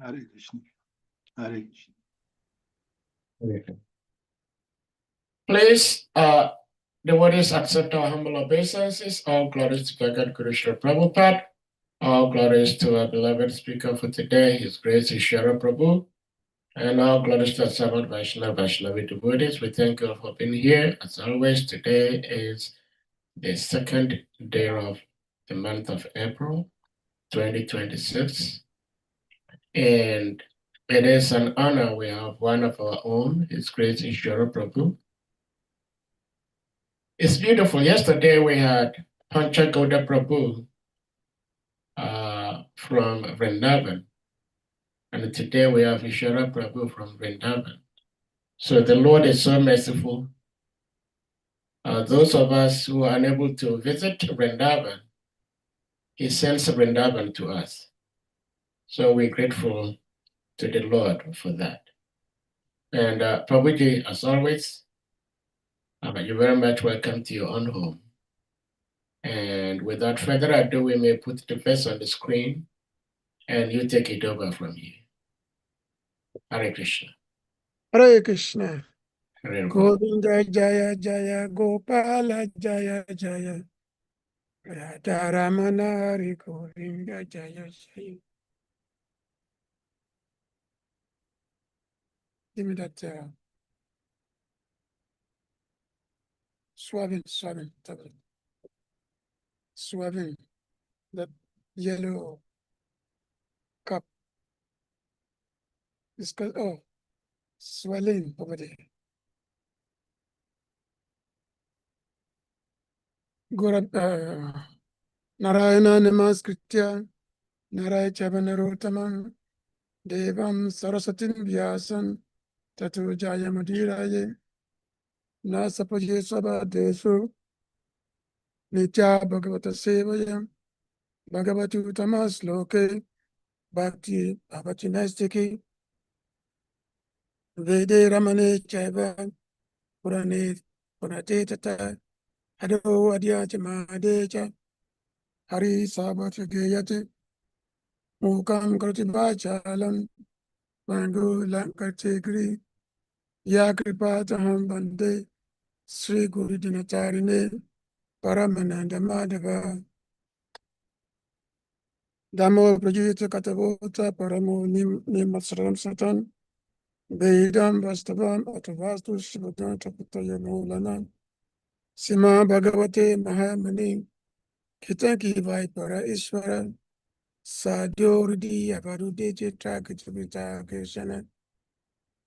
Hare Krishna. Hare Krishna. Please, devotees accept our humble obeisances. All glories to Jagat Guru Srila Prabhupada. All glories to our beloved speaker for today, His Grace Ishara Prabhu. And all glories to our servant Vaishnavi devotees. We thank you for being here. As always, today is the second day of the month of April, 2026. And it is an honor. We have one of our own, His Grace Ishara Prabhu. It's beautiful. Yesterday we had Pancha Gauda Prabhu from Vrindavan. And today we have Ishara Prabhu from Vrindavan. So the Lord is so merciful. Those of us who are unable to visit Vrindavan, He sends Vrindavan to us. So we're grateful to the Lord for that. And Prabhuji, as always, you're very much welcome to your own home. And without further ado, we may put the verse on the screen and you take it over from here. Hare Krishna. Hare Krishna. Hare Govinda Jaya Jaya Gopala Jaya Jaya Radha Ramana Hare Govinda Jaya Jaya. Give me that swabbing, that yellow cup. It's called, oh, swelling over there. Narayana Namaskritya Naraya Chavanarotamam Devam Sarasatin Vyasan Tatu Jaya Madiraye Nasapaje Saba Desu Nitya Bhagavata Sevaya Bhagavatu Tamas Loke Bhakti Abhatinastiki Vede Ramane Chaiva Purane Purate Tata Hado Adhyati Mahadecha Hari Sabhata Gayati Mukam Krati Bachalam Vangu Lankategri Yakripataham Bande Sri Guru Dinacharine Paramananda Madhava Damo Prajita Katavota Paramo Nimasram Satan Vedam Vastavam Atavastu Shivadan Taputaya Molana Sima Bhagavate Mahamani Kitaki Vaipara Isvara Sadyordi Avarudeji Tragajabita Kishana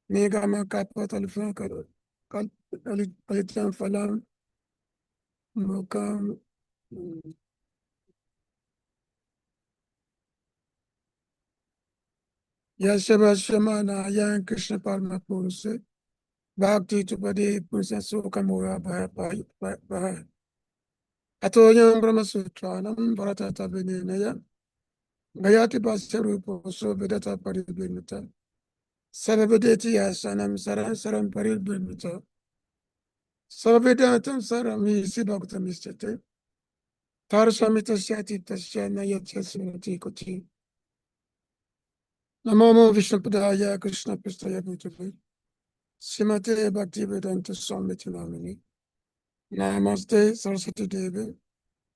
Megama Kapatal Funkar Kalitan Falam Mukam Yashava Shamana Yan Krishna Parma Purse Bhakti Tupade Pursa Sokamura Bhaya Atoyam Brahma Sutranam Bharatata Vinaya Gayati Basarupo Sobedata Paribinata Sarabedeti Asanam Saran Saram Paribinata Sarvedatam Sarami Sibakta Mistete Tarsamita Shati Tashana Yatyasunati Koti Namo Vishnu Padaya Krishna Pistaya Bhutale Simate Bhakti Vedanta Swamitinamini Namaste Saraswati Devi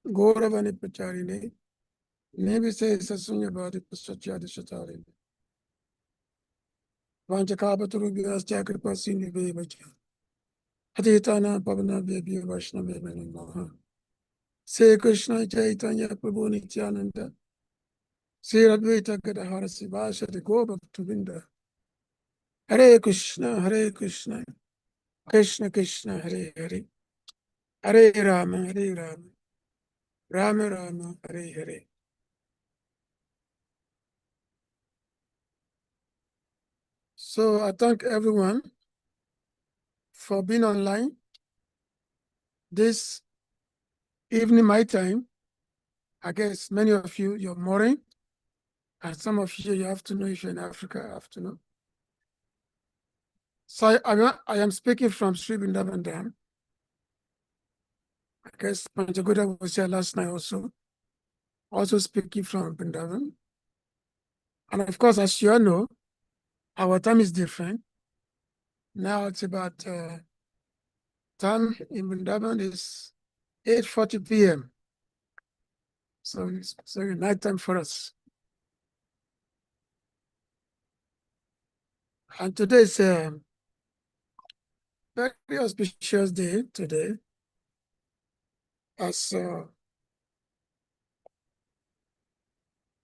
Gauravani Pacharine Nebise Sasunya Bhadi Paschachadi Shatari Vanchakabaturu Vyasya Kripa Sini Vevacha Aditana Pavana Vibhya Vaishnava Namaha Sri Krishna Chaitanya Prabhu Nityananda Sri Advaita Gadadhara Sivasati Gopaktavinda Hare Krishna Krishna Krishna Hare Hare Hare Rama Rama Rama Hare Hare. So I thank everyone for being online this evening my time. I guess many of you, you're morning, and some of you, you have to know if you're in Africa, afternoon. So I am speaking from Sri Vrindavan Dam. I guess Panchagoda was here last night also speaking from Vrindavan. And of course, as you all know, our time is different. Now it's about time in Vrindavan is 8:40 p.m. So it's night time for us. And today is a very auspicious day today, as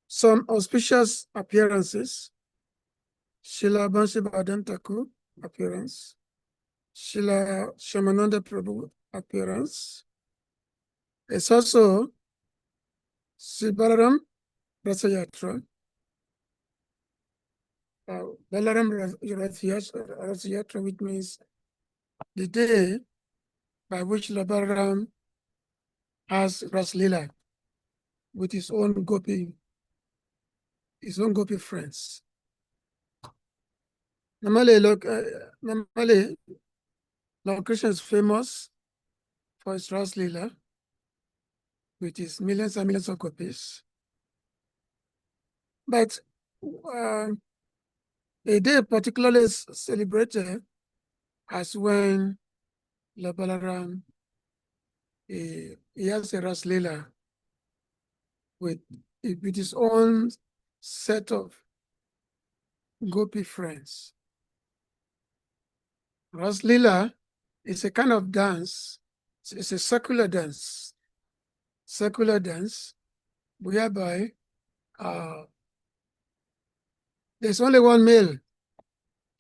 some auspicious appearances. Srila Bansi Thakur appearance, Srila Shamananda Prabhu appearance. It's also Sri Balaram Rasayatra, Balaram Rasayatra, which means the day by which Lord Balaram has Raslila with his own gopi friends. Normally, Lord Krishna is famous for his Raslila, which is millions and millions of gopis. But a day particularly celebrated as when Lord Balaram he has a Raslila with his own set of gopi friends. Raslila is a kind of dance. It's a circular dance whereby there's only one male,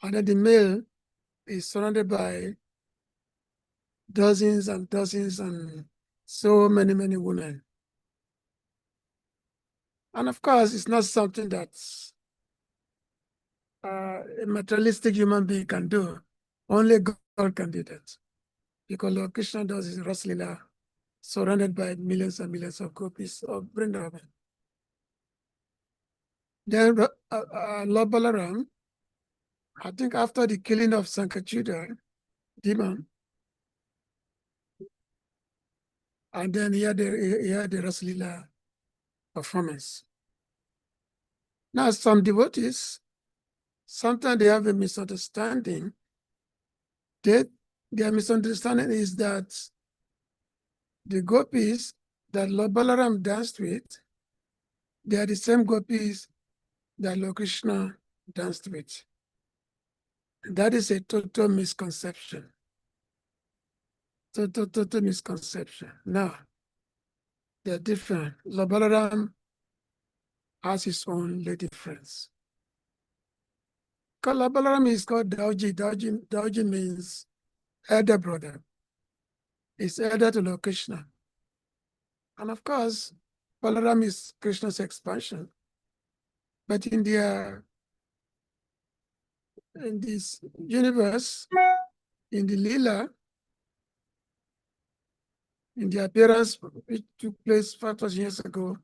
and then the male is surrounded by dozens and dozens and so many women. And of course, it's not something that a materialistic human being can do. Only God can do that. Because Lord Krishna does his Raslila surrounded by millions and millions of gopis of Vrindavan. Then Lord Balaram, I think after the killing of Sankachuda, demon, and then he had the Raslila performance. Now, some devotees, sometimes they have a misunderstanding. Their misunderstanding is that the gopis that Lord Balaram danced with, they are the same gopis that Lord Krishna danced with. That is a total misconception. Total misconception. Now, they're different. Lord Balaram has his own lady friends. Because Lord Balaram is called Dauji. Dauji means elder brother. He's elder to Lord Krishna. And of course, Balaram is Krishna's expansion. But in this universe, in the Leela, in the appearance which took place 5,000 years ago,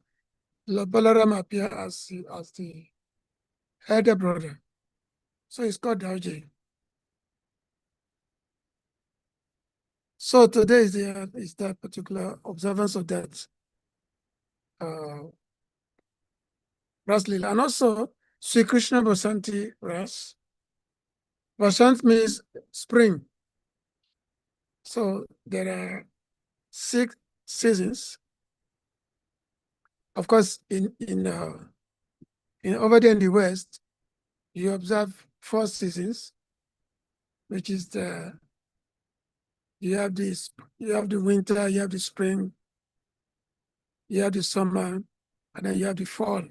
Lord Balaram appeared as the elder brother. So it's called Dauji. So today is that particular observance of that Raslila. And also Sri Krishna Vasanti Ras. Vasant means spring. So there are 6 seasons. Of course, in over there in the West, you observe 4 seasons, which is you have the winter, you have the spring, you have the summer, and then you have the fall.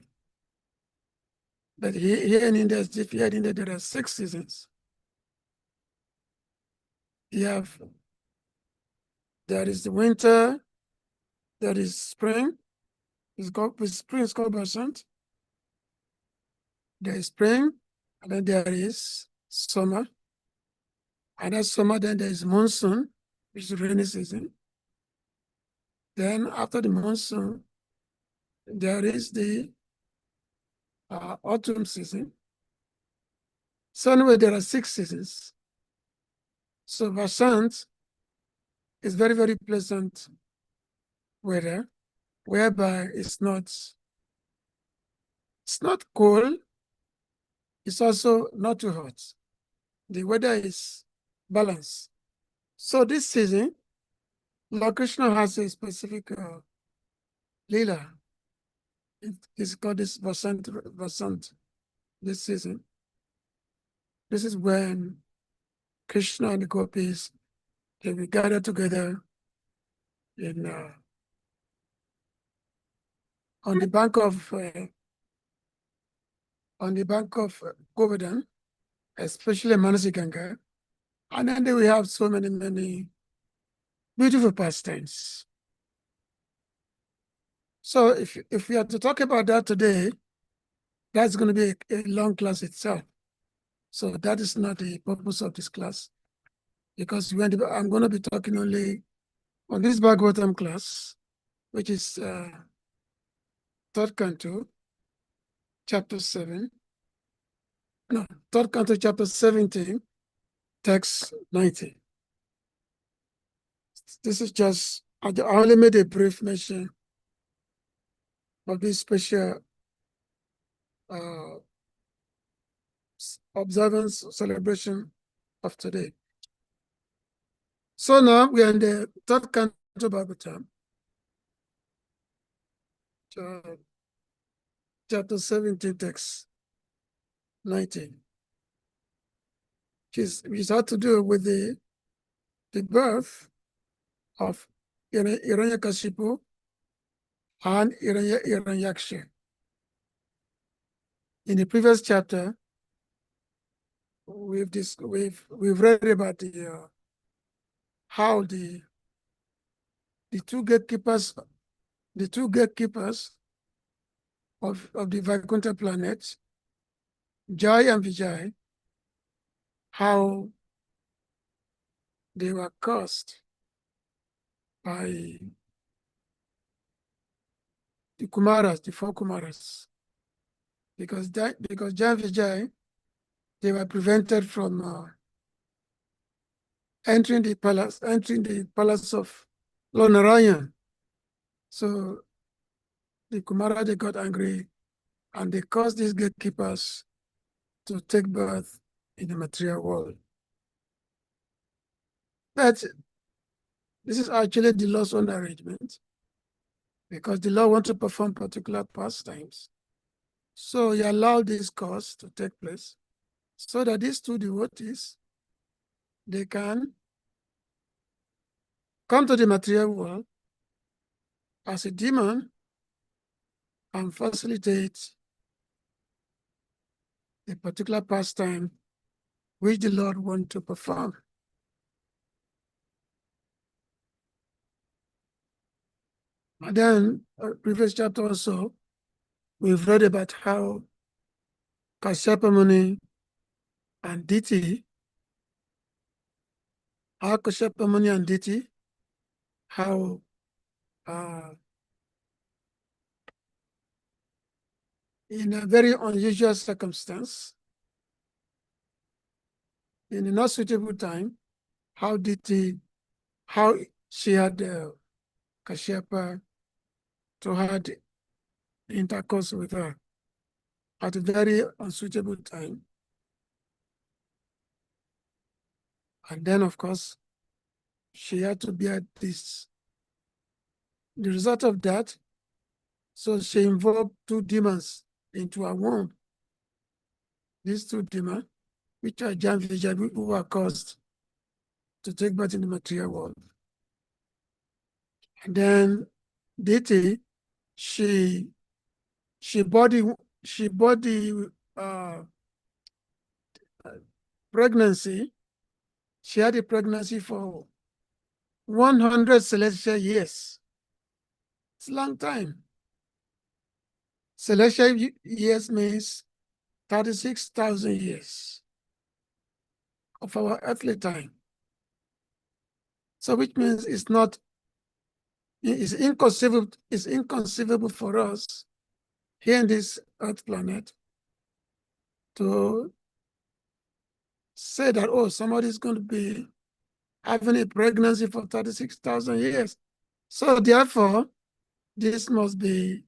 But here in India, there are 6 seasons. There is the winter, there is spring. Spring is called Basant. There is spring, and then there is summer. And that summer, then there is monsoon, which is rainy season. Then after the monsoon, there is the autumn season. So anyway, there are 6 seasons. So Vasant is very, very pleasant weather, whereby it's not cold, It's also not too hot. The weather is balanced. So this season, Lord Krishna has a specific lila. It's called this Vasant this season. This is when Krishna and the gopis, they will gather together in on the bank of Govardhan, especially Manasiganga, and then they will have so many beautiful pastimes. So if we are to talk about that today, that's going to be a long class itself. So that is not the purpose of this class, because I'm going to be talking only on this Bhagavatam class, which is third canto, chapter 7. No, third canto, chapter 17, text 19. This is just, I only made a brief mention of this special observance, celebration of today. So now we are in the third canto Bhagavatam, chapter 17, text 19, which has to do with the birth of Hiranyakashipu and Hiranyaksha. In the previous chapter, we've read about the how the two gatekeepers of the Vaikuntha planet, Jai and Vijay, how they were cursed by the Kumaras, the four Kumaras, because Jai and Vijay, they were prevented from entering the palace of Lord Narayan. So the Kumara, they got angry and they caused these gatekeepers to take birth in the material world. But this is actually the Lord's own arrangement, because the Lord wants to perform particular pastimes. So he allowed this cause to take place so that these two devotees, they can come to the material world as a demon and facilitate a particular pastime which the Lord wants to perform. And then, previous chapter also, we've read about how Kashyapa Muni and Diti, how in a very unusual circumstance, in a not suitable time, how she had Kashyapa to had intercourse with her at a very unsuitable time. And then, of course, she had to bear this. The result of that, so she involved two demons into her womb. These two demons, which are Jan Vijay, who were caused to take birth in the material world. And then Diti, she bought the pregnancy. She had a pregnancy for 100 celestial years. It's a long time. Celestial years means 36,000 years of our earthly time. So which means it's inconceivable for us here in this earth planet to say that, oh, somebody's going to be having a pregnancy for 36,000 years. So therefore, this must be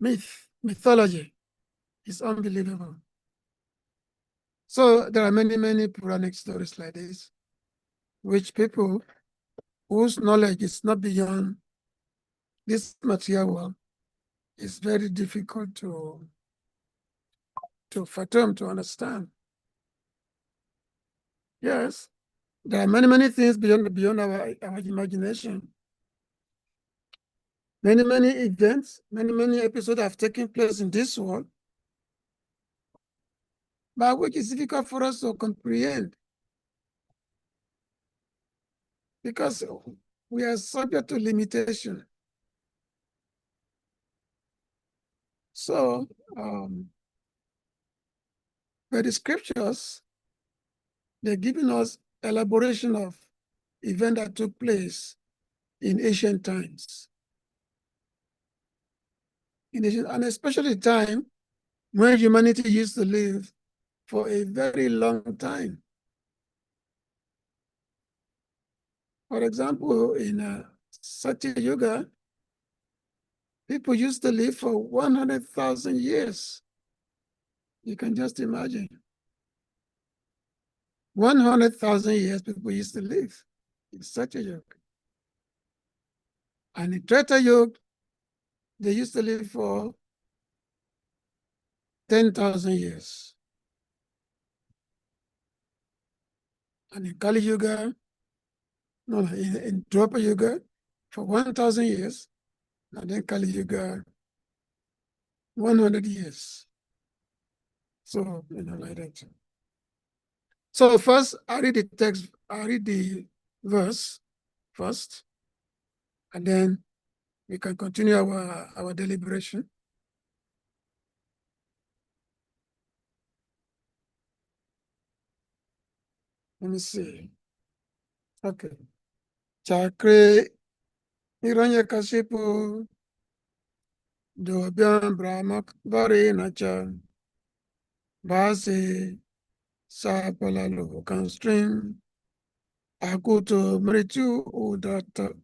myth. mythology is unbelievable. So there are many, many Puranic stories like this, which people whose knowledge is not beyond this material world, is very difficult to fathom, to understand. Yes, there are many, many things beyond our imagination. Many, many events, many, many episodes have taken place in this world, but which is difficult for us to comprehend because we are subject to limitation. So, but the scriptures, they're giving us elaboration of events that took place in ancient times. And especially the time when humanity used to live for a very long time. For example, in Satya Yuga, people used to live for 100,000 years. You can just imagine. 100,000 years people used to live in Satya Yuga. And in Treta Yuga, they used to live for 10,000 years. And in Kali Yuga, in Dwapara Yuga, for 1,000 years, and then Kali Yuga, 100 years. So, like that. So first, I read the verse first, and then we can continue our deliberation. Let me see. Okay. Chakre Hiranyakashipu Dobyan Brahmak Vari Nacha Basi Sapalalo Constrain Akuto Mritu Udata.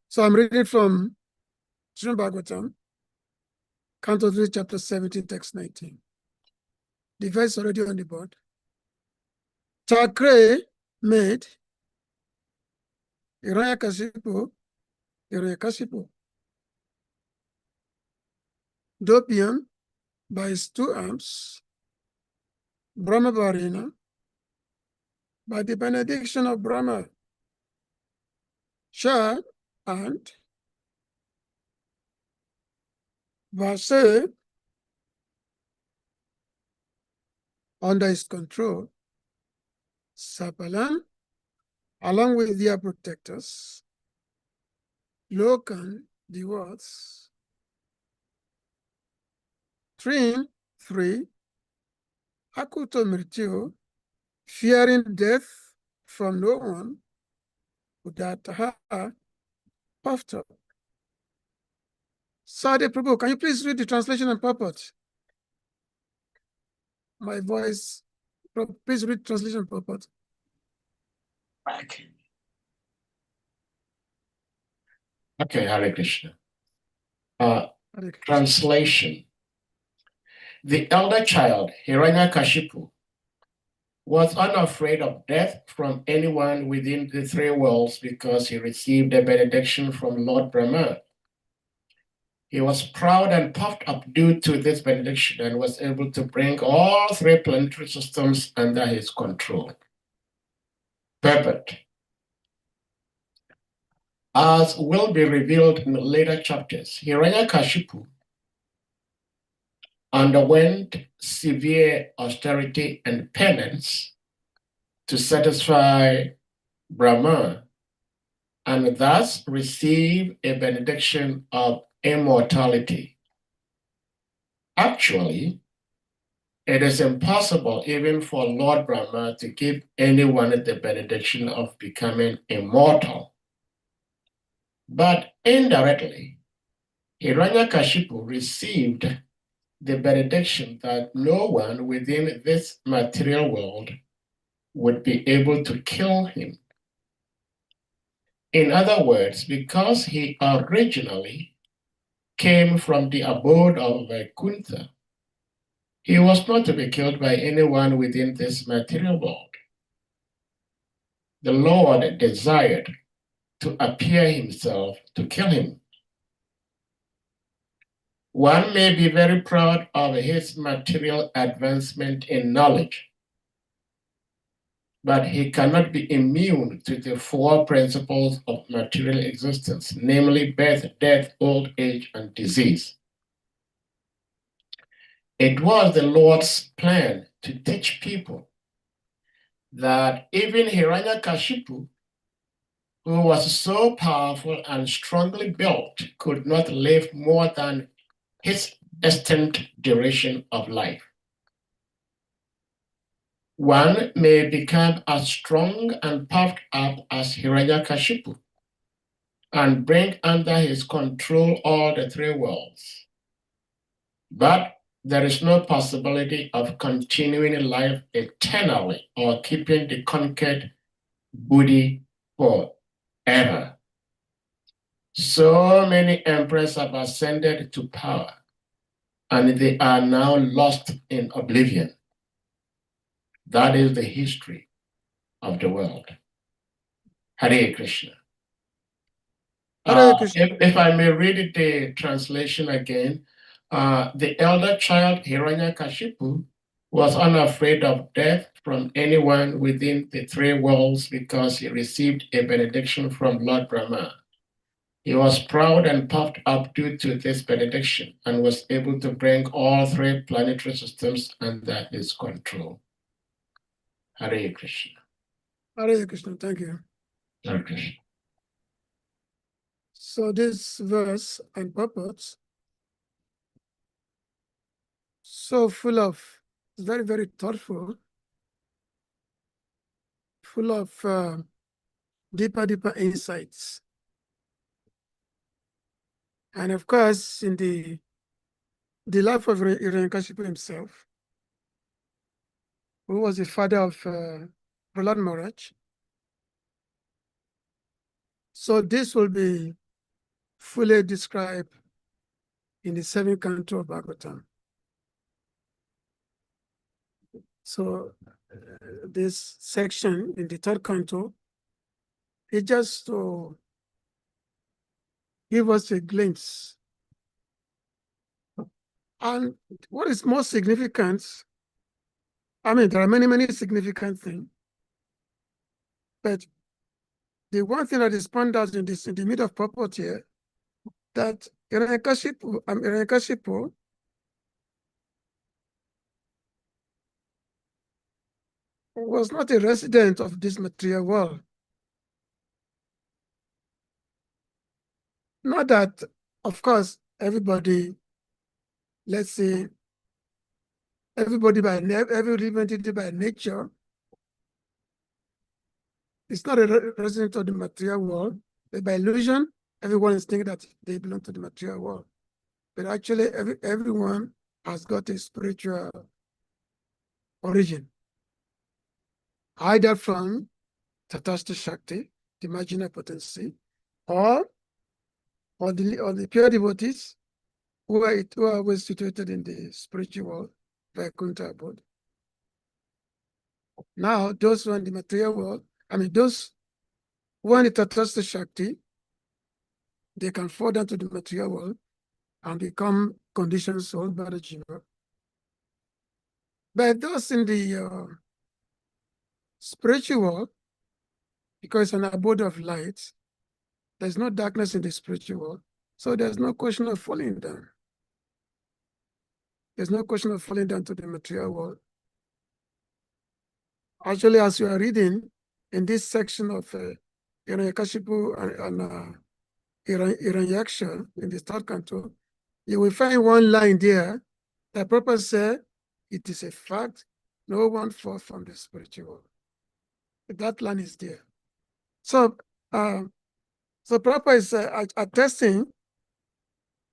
So I'm reading from Srimad Bhagavatam, Canto 3, Chapter 17, Text 19. The verse already on the board. Chakre made Hiranyakashipu. Dopium by his two arms, Brahmavarina, by the benediction of Brahma, Shah and Vase under his control, Sapalan, along with their protectors, Lokan, the words, Three, Akuto Mrityu, fearing death from no one, Udataha, puffed up. Sade Prabhu, can you please read the translation and purport? My voice, please read translation and purport. Okay, Hare Krishna. Hare Krishna. Translation. The elder child, Hiranyakashipu, was unafraid of death from anyone within the three worlds because he received a benediction from Lord Brahma. He was proud and puffed up due to this benediction and was able to bring all three planetary systems under his control. Purport. As will be revealed in later chapters, Hiranyakashipu underwent severe austerity and penance to satisfy Brahma and thus receive a benediction of immortality. Actually, it is impossible even for Lord Brahma to give anyone the benediction of becoming immortal. But indirectly, Hiranyakashipu received the benediction that no one within this material world would be able to kill him. In other words, because he originally came from the abode of Vaikuntha, he was not to be killed by anyone within this material world. The Lord desired to appear himself to kill him. One may be very proud of his material advancement in knowledge, but he cannot be immune to the four principles of material existence, namely birth, death, old age, and disease. It was the Lord's plan to teach people that even Hiranyakashipu, who was so powerful and strongly built, could not live more than his destined duration of life. One may become as strong and puffed up as Hiranyakashipu and bring under his control all the three worlds. But there is no possibility of continuing life eternally or keeping the conquered booty forever. So many emperors have ascended to power, and they are now lost in oblivion. That is the history of the world. Hare Krishna. Hare Krishna. If I may read the translation again, the elder child Hiranyakashipu was unafraid of death from anyone within the three worlds because he received a benediction from Lord Brahma. He was proud and puffed up due to this benediction and was able to bring all three planetary systems under his control. Hare Krishna. Hare Krishna, thank you. Hare Krishna. So this verse and purpose, so full of, very, very thoughtful, full of deeper insights. And of course, in the life of Hiranyakashipu himself, who was the father of Prahlad Maharaj. So this will be fully described in the 7th canto of Bhagavatam. So this section in the 3rd canto is just to give us a glimpse. And what is most significant, I mean, there are many significant things, but the one thing that is found out in the middle of purport here, that Hiranyakashipu was not a resident of this material world. Not that, of course, everybody, let's say, every living entity by nature is not a resident of the material world, but by illusion, everyone is thinking that they belong to the material world. But actually, everyone has got a spiritual origin, either from Tatastha Shakti, the marginal potency, or the pure devotees who are always situated in the spiritual world, Vaikuntha abode. Now, those who are in the material world, I mean, those who are in the Tatastha Shakti, they can fall down to the material world and become conditioned soul, Bhada Jiva. But those in the spiritual world, because it's an abode of light, there's no darkness in the spiritual world, so there's no question of falling down. There's no question of falling down to the material world. Actually, as you are reading in this section of Hiranyakashipu and Hiranyaksha in the 3rd canto, you will find one line there that Prabhupada said, it is a fact, no one falls from the spiritual world. That line is there. So, Prabhupada is attesting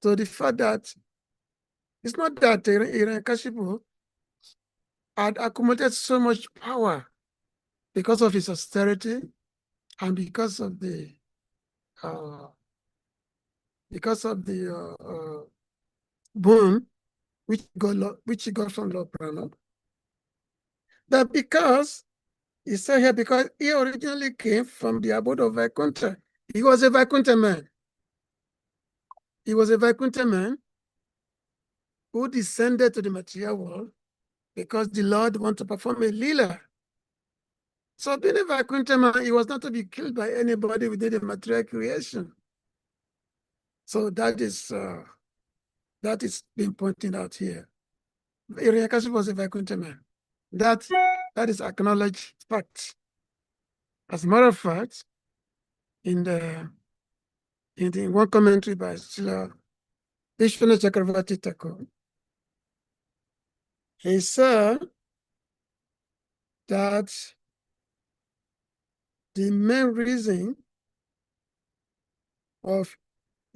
to the fact that it's not that Hiranyakashipu had accumulated so much power because of his austerity and because of the because of the boon which he got from Lord Branham. That because he said here, because he originally came from the abode of Vaikuntha. He was a Vaikuntha man. He was a Vaikuntha man who descended to the material world because the Lord wanted to perform a lila. So being a Vaikuntha man, he was not to be killed by anybody within the material creation. So that is being pointed out here. Hiranyakashipu was a Vaikuntha man. That is acknowledged fact. As a matter of fact, in the one commentary by Srila Vishwanath Chakravarti Thakur, he said that the main reason of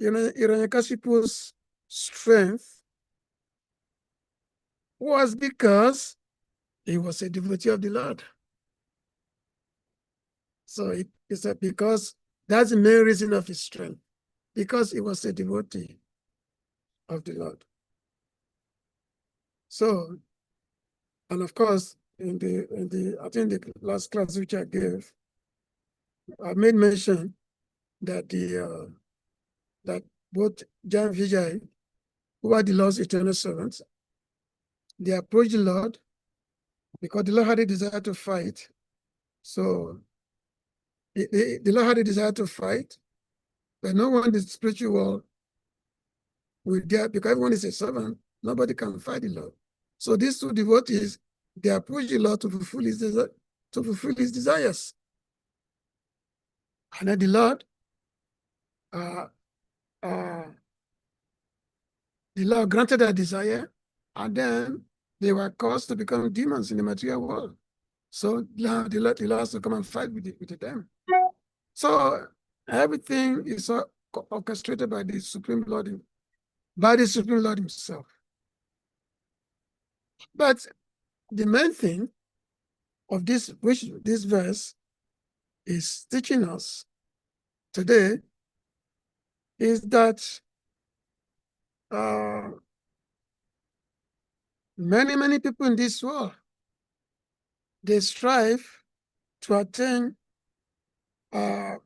Hiranyakashipu's strength was because he was a devotee of the Lord. So he said because that's the main reason of his strength, because he was a devotee of the Lord. So, and of course, in the I think the last class which I gave, I made mention that that both Jan Vijay, who are the Lord's eternal servants, they approached the Lord because the Lord had a desire to fight. So the Lord had a desire to fight, but no one in the spiritual world will dare, because everyone is a servant, nobody can fight the Lord. So these two devotees, they approach the Lord to fulfill his desires. And then the Lord granted their desire, and then they were caused to become demons in the material world. So the Lord has to come and fight with them. So everything is orchestrated by the Supreme Lord, by the Supreme Lord himself. But the main thing of this, which this verse is teaching us today, is that many people in this world, they strive to attain a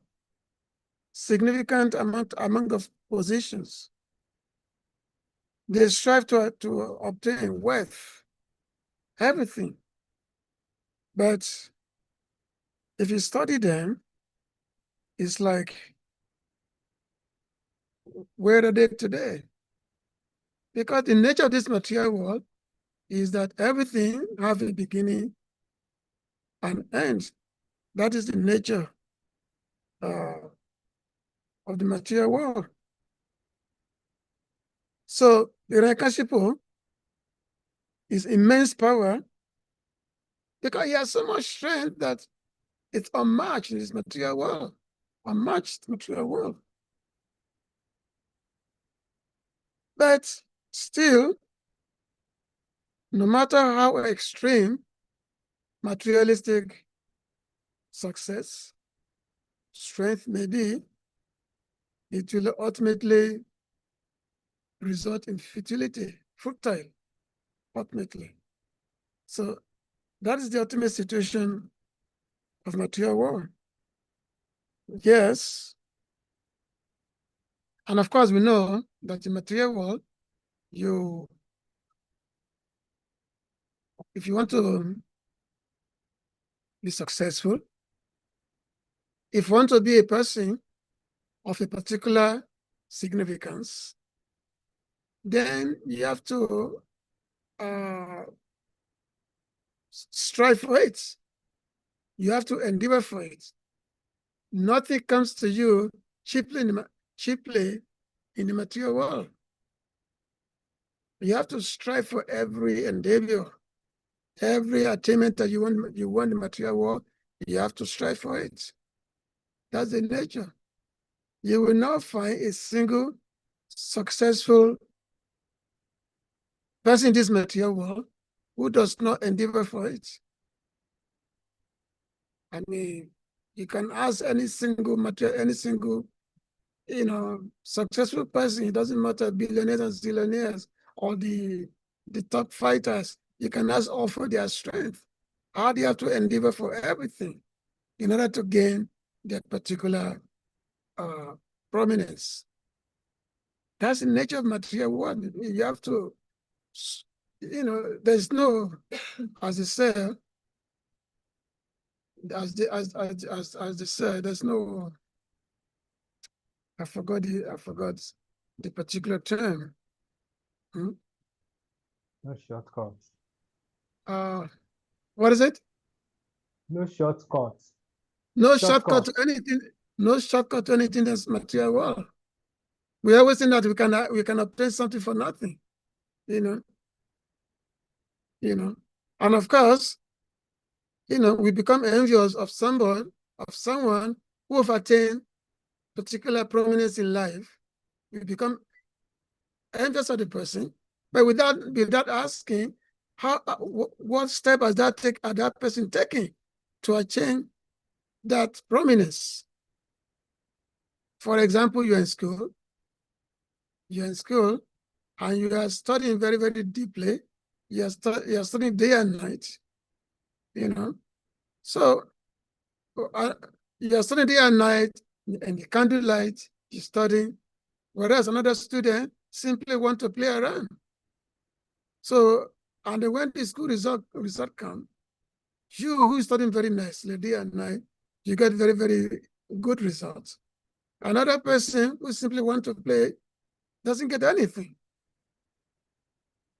significant amount of positions. They strive to obtain wealth, everything. But if you study them, it's like, where are they today? Because the nature of this material world is that everything has a beginning and end. That is the nature of the material world. So Hiranyakashipu is immense power because he has so much strength that it's unmatched in this material world. Unmatched material world. But still, no matter how extreme materialistic success, strength may be, it will ultimately result in futility, futile, ultimately. So that is the ultimate situation of material world. Yes. And of course, we know that in material world, if you want to be successful, if you want to be a person of a particular significance, then you have to strive for it. You have to endeavor for it. Nothing comes to you cheaply in the material world. You have to strive for every endeavor, every attainment that you want in the material world. You have to strive for it. That's the nature. You will not find a single successful person in this material world who does not endeavor for it. I mean, you can ask any single successful person, it doesn't matter, billionaires and zillionaires, or the top fighters, you can just offer their strength. How do you have to endeavor for everything in order to gain that particular prominence? That's the nature of material world. You have to, there's no, as they say, as they say, there's no, I forgot the particular term. No shortcuts. What is it? No shortcuts. No shortcut to anything. No shortcut to anything that's material world. We always think that we can obtain something for nothing, And of course, we become envious of someone who have attained particular prominence in life. We become envious of the person, but without asking what step has that person taken to attain that prominence. For example, you're in school and you are studying very, very deeply. You're studying day and night, So you're studying day and night and the candlelight, you're studying, whereas another student simply want to play around. So, and when the school result comes, you who is studying very nicely day and night, you get very, very good results. Another person who simply want to play doesn't get anything.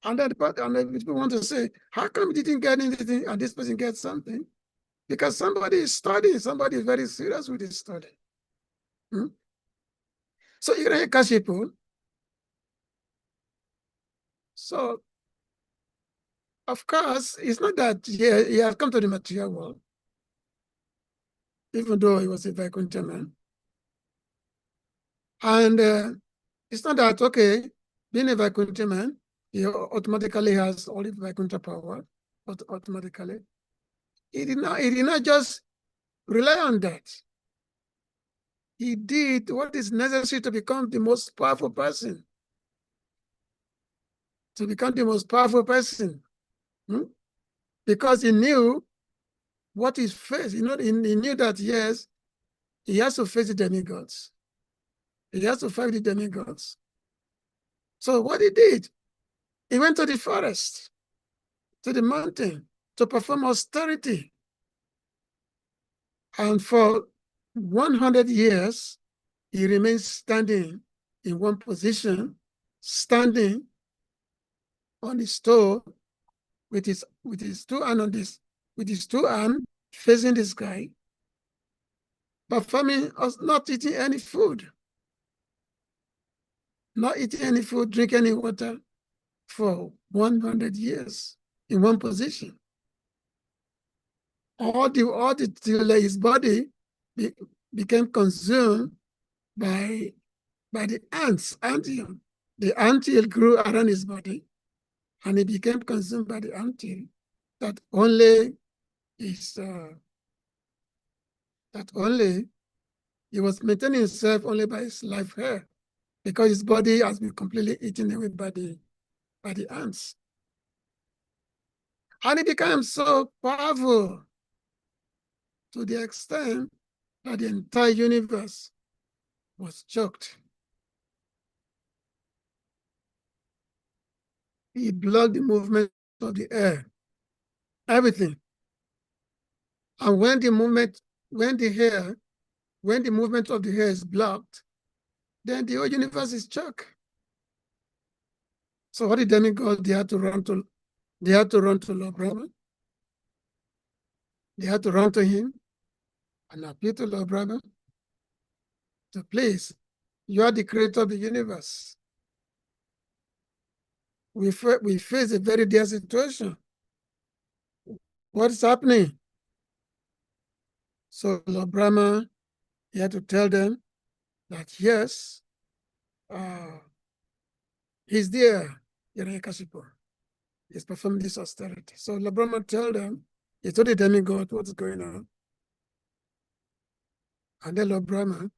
And then people want to say, how come you didn't get anything and this person gets something? Because somebody is studying, somebody is very serious with his study. So you're a Kashipu. So, of course, it's not that he has come to the material world, even though he was a Vaikuntha man. And it's not that, okay, being a Vaikuntha man, he automatically has all the Vaikuntha power, automatically. He did not just rely on that. He did what is necessary to become the most powerful person. To become the most powerful person. Because he knew what he faced. He knew that, yes, he has to face the demigods. He has to fight the demigods. So what he did, he went to the forest, to the mountain, to perform austerity. And for 100 years, he remained standing in one position, standing on his toe with his two hands with his two arms facing the sky, performing, not eating any food, drinking any water for 100 years in one position. Till his body became consumed by the ants, anthill. The anthill grew around his body, and he became consumed by the anthill. That only he was maintaining himself only by his life hair, because his body has been completely eaten away by the ants. And he became so powerful to the extent that the entire universe was choked. He blocked the movement of the air, everything. And when the movement of the air is blocked, then the whole universe is choked. So what did demigods? They had to run to Lord Brahma. They had to run to him and appeal to Lord Brahma to, please, you are the creator of the universe. We face a very dire situation. What is happening? So Lord Brahma, he had to tell them that, yes, he's there, Hiranyakashipu. He's performing this austerity. So Lord Brahma told them, he told the demigod what's going on. And then Lord Brahma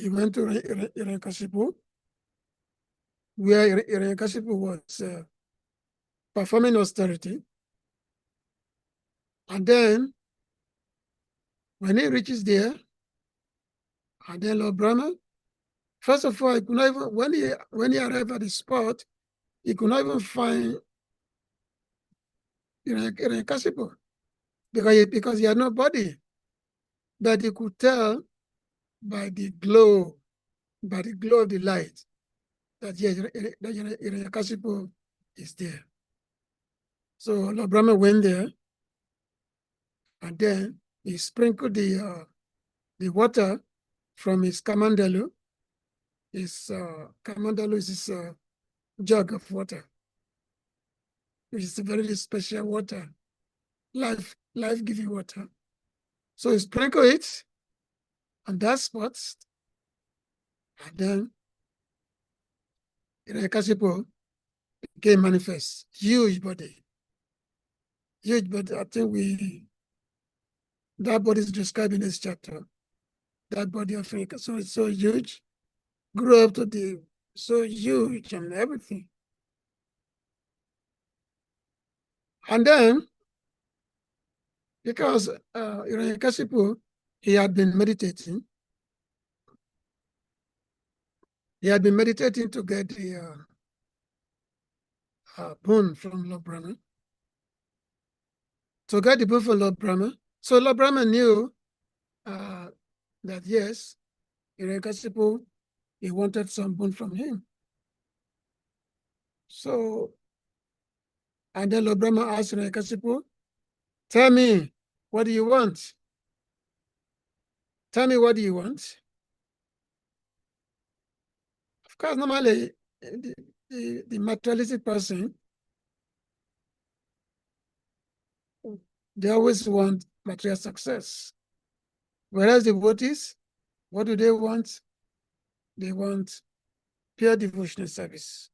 he went to Hiranyakashipu, where Hiranyakashipu was performing austerity. And then when he reaches there, and then Lord Brahma, first of all, he could not even, when he arrived at the spot, he could not even find Hiranyakashipu because he had no body. But he could tell by the glow of the light that yes, Hiranyakashipu is there. So Lord Brahma went there, and then he sprinkled the water from his kamandalu. His kamandalu is his jug of water, which is a very special water, life-giving water. So he sprinkled it on that spot, and then Hiranyakashipu became manifest. Huge body. Huge body. I think that body is described in this chapter. That body of Hiranyakashipu. So it's so huge. Grew up to be so huge and everything. And then, because Hiranyakashipu, he had been meditating. He had been meditating to get the boon from Lord Brahma. To get the boon from Lord Brahma. So Lord Brahma knew that yes, Hiranyakashipu, he wanted some boon from him. So, and then Lord Brahma asked Hiranyakashipu, tell me, what do you want? Tell me, what do you want? Of course, normally, the materialistic person, they always want material success. Whereas the devotees, what do they want? They want pure devotional service.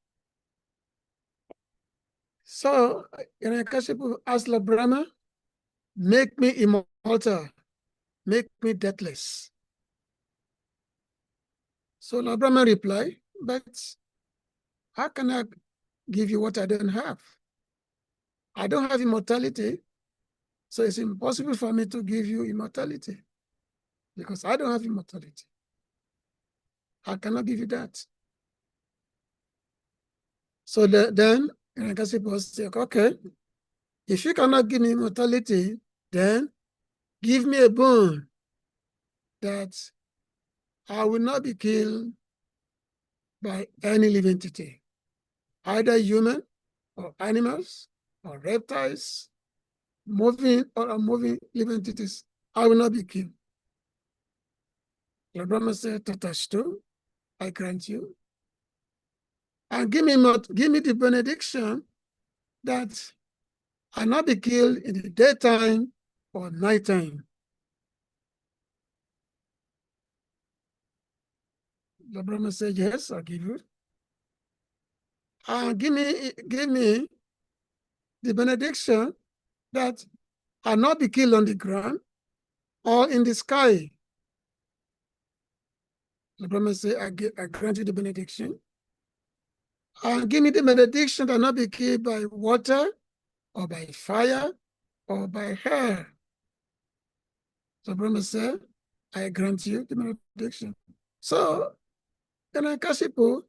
So, Hiranyakashipu asked Lord Brahma, make me immortal, make me deathless. So Lord Brahma replied, but how can I give you what I don't have? I don't have immortality, so it's impossible for me to give you immortality because I don't have immortality. I cannot give you that. So then Hiranyakashipu said, okay, if you cannot give me immortality, then give me a boon that I will not be killed by any living entity, either human or animals or reptiles, moving or unmoving living entities. I will not be killed. Lord Brahma said, Tatashtu, I grant you. And give me the benediction that I not be killed in the daytime or nighttime. Lord Brahma said, yes, I'll give you. And give me the benediction that I not be killed on the ground or in the sky. The Brahma said, I grant you the benediction. And give me the benediction that I not be killed by water or by fire or by air. So Brahma said, I grant you the benediction. So Hiranyakashipu,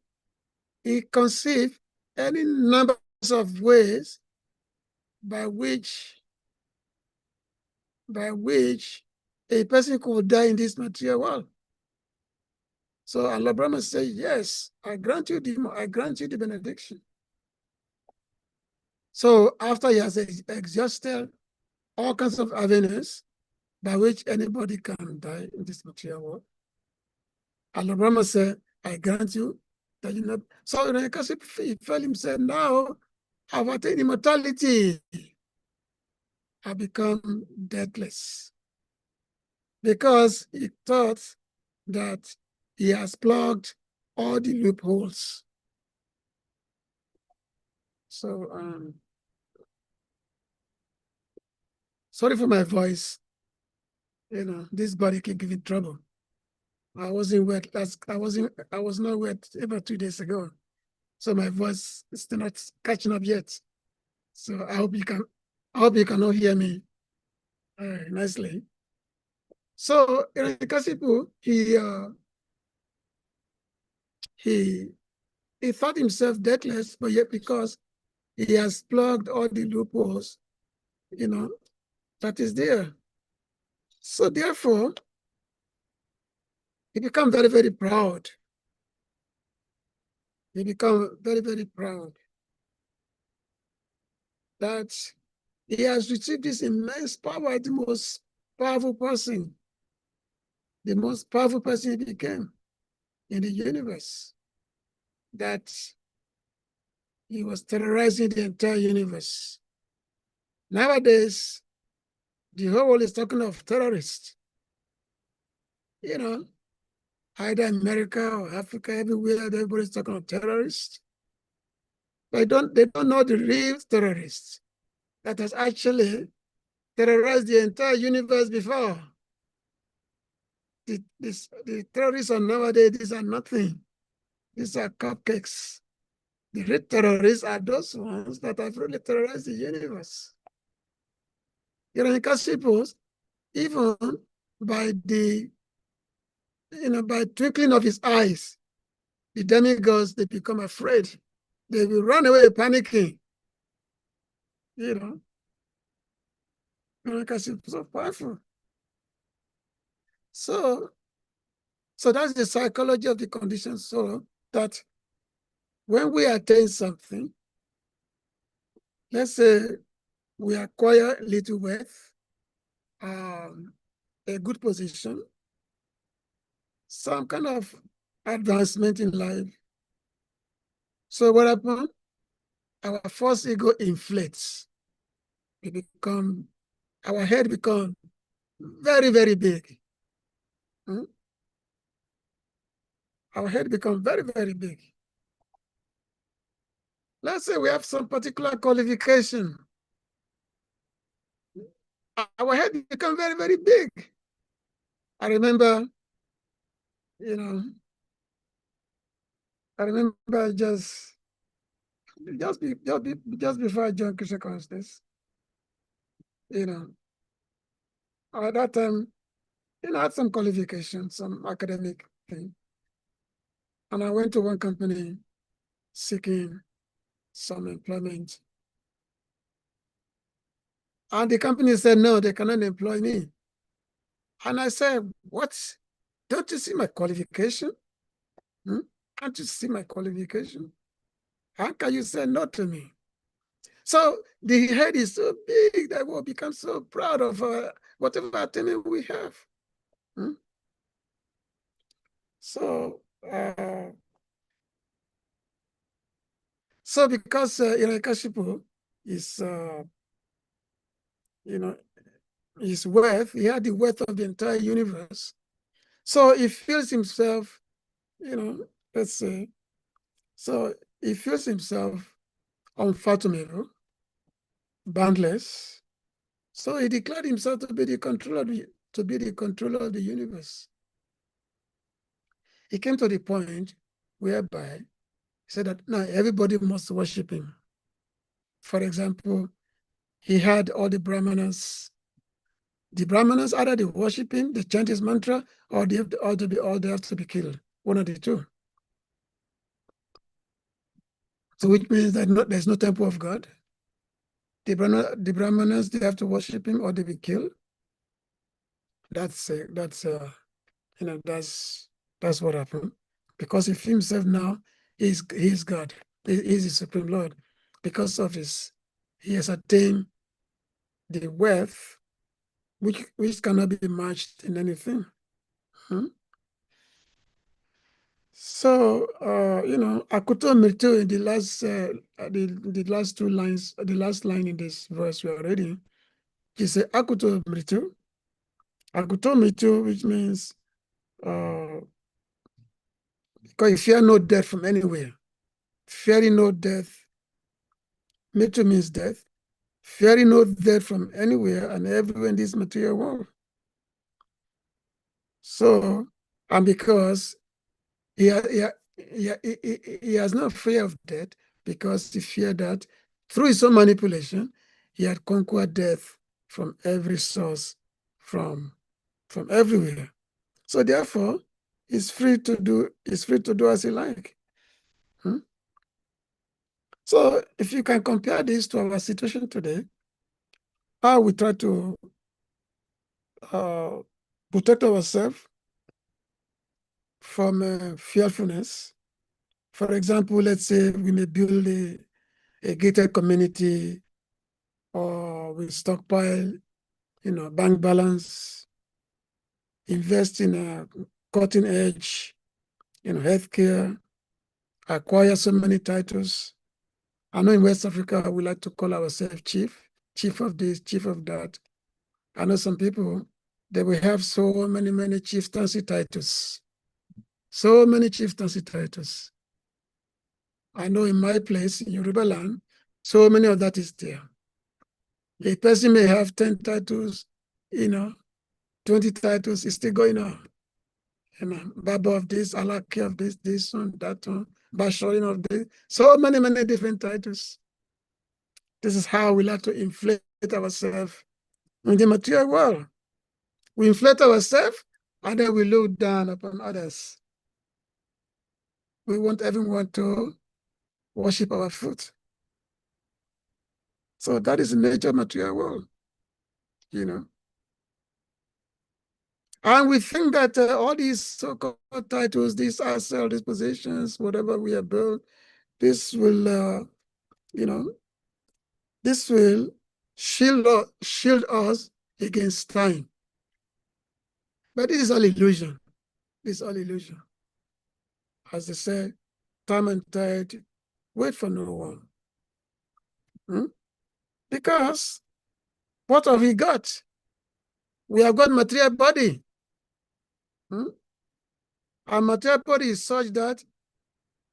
he conceived any numbers of ways by which a person could die in this material world. So Allah Brahma said, yes, I grant you the benediction. So after he has exhausted all kinds of avenues by which anybody can die in this material world, Allah Brahma said, I grant you that you know. So Hiranyakashipu, he felt himself, now I've attained immortality. I become deathless. Because he thought that he has plugged all the loopholes. So, sorry for my voice. You know, this body can give it trouble. I wasn't wet I was not wet about 2 days ago. So my voice is still not catching up yet. So I hope you cannot hear me nicely. So Kasipu, he thought himself deathless, but yet because he has plugged all the loopholes, that is there. So therefore, he become very, very proud. He become very, very proud that he has received this immense power, the most powerful person he became in the universe, that he was terrorizing the entire universe. Nowadays, the whole world is talking of terrorists. Either America or Africa, everywhere, everybody's talking of terrorists. They don't know the real terrorists that has actually terrorized the entire universe before. The terrorists of nowadays, these are nothing. These are cupcakes. The real terrorists are those ones that have really terrorized the universe. Because people, even by by twinkling of his eyes, the demigods, they become afraid. They will run away panicking. Because it's so powerful. So that's the psychology of the conditioned soul, that when we attain something, let's say we acquire little wealth, a good position, some kind of advancement in life. So what happens? Our false ego inflates. Our head becomes very, very big. Our head becomes very, very big. Let's say we have some particular qualification. Our head becomes very, very big. I remember just before I joined Christian Consciousness, at that time, I had some qualifications, some academic thing. And I went to one company seeking some employment. And the company said, no, they cannot employ me. And I said, what? Don't you see my qualification? Can't you see my qualification? How can you say no to me? So the head is so big that we'll become so proud of whatever attainment we have. So because Kashipu is his wealth, he had the wealth of the entire universe. So he feels himself, let's say, so he feels himself unfathomable, boundless. So he declared himself to be the controller of the universe. He came to the point whereby he said that now everybody must worship him. For example, he had all the Brahmanas. The Brahmanas, either they worship him, they chant his mantra, or they have to be killed. One of the two. So which means that there's no temple of God. The Brahmanas, they have to worship him or they be killed. That's what happened. Because he feels himself now, he's God. He's the Supreme Lord. Because of he has attained the wealth which cannot be matched in anything. So Akuto Mritu in the last two lines, the last line in this verse we are reading, he said Akuto Mritu. Akuto Mritu, which means because you fear no death from anywhere. Fearing no death. Mritu means death. Fearing no death from anywhere and everywhere in this material world. So And because he has no fear of death, because he feared that through his own manipulation, he had conquered death from every source, from everywhere. So therefore, he's free to do as he like. So if you can compare this to our situation today, how we try to protect ourselves from fearfulness. For example, let's say we may build a gated community, or we stockpile, bank balance, invest in a cutting edge, healthcare, acquire so many titles. I know in West Africa, we like to call ourselves chief of this, chief of that. I know some people, they will have so many chieftaincy titles. So many chieftaincy titles. I know in my place, in Yoruba land, so many of that is there. A person may have 10 titles, 20 titles, is still going on. Baba of this, Alaki of this one, that one, Bashorin of this. So many different titles. This is how we like to inflate ourselves in the material world. We inflate ourselves, and then we look down upon others. We want everyone to worship our foot. So that is the nature of material world, And we think that all these so-called titles, these ourselves, these positions, whatever we have built, this will, this will shield us against time. But this is all illusion. This is all illusion. As they say, time and tide wait for no one. Because what have we got? We have got material body. Our material body is such that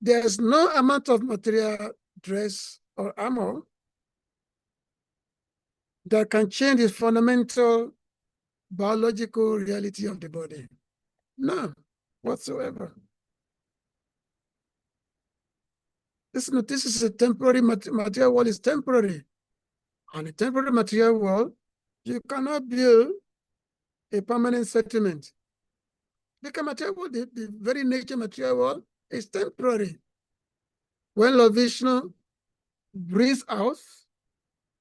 there's no amount of material dress or armor that can change the fundamental biological reality of the body. None whatsoever. This is a temporary material world, is temporary. And a temporary material world, you cannot build a permanent settlement. Because material world, the very nature material world is temporary. When Lord Vishnu breathes out,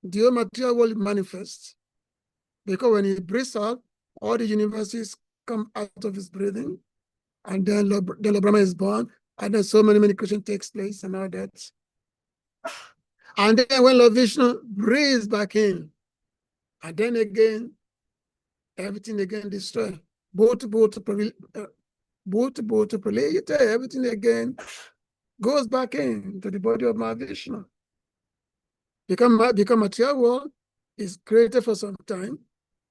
the whole material world manifests. Because when he breathes out, all the universes come out of his breathing, and then Lord Brahma is born, and then so many creation takes place and all that. And then when Lord Vishnu breathes back in, and then again, everything again destroyed. Everything again goes back into the body of my Vishnu. Because material world is created for some time,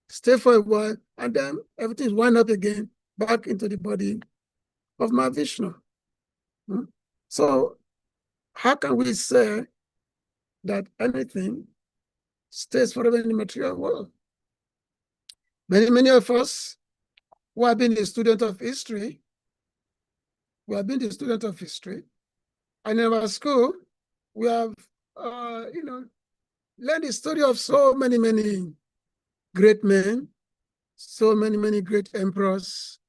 stay for a while, and then everything is wound up again back into the body of my Vishnu. So how can we say that anything stays forever in the material world? Many of us who have been a student of history, and in our school, we have, learned the story of so many great men, so many great emperors,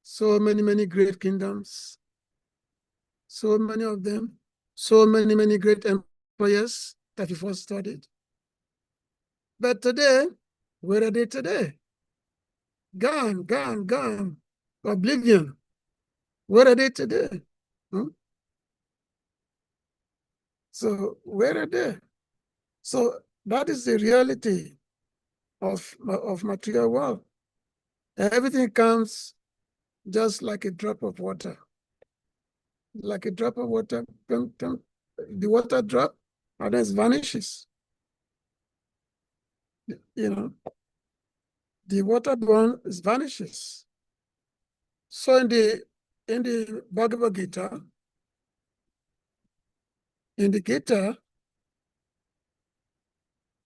so many great kingdoms, so many of them, so many great empires that we first studied. But today, where are they today? Gone. Oblivion. Where are they today? So where are they? So that is the reality of material world. Everything comes just like a drop of water. Like a drop of water, the water drop, and then it vanishes. The water born vanishes. So in the Bhagavad Gita, in the Gita,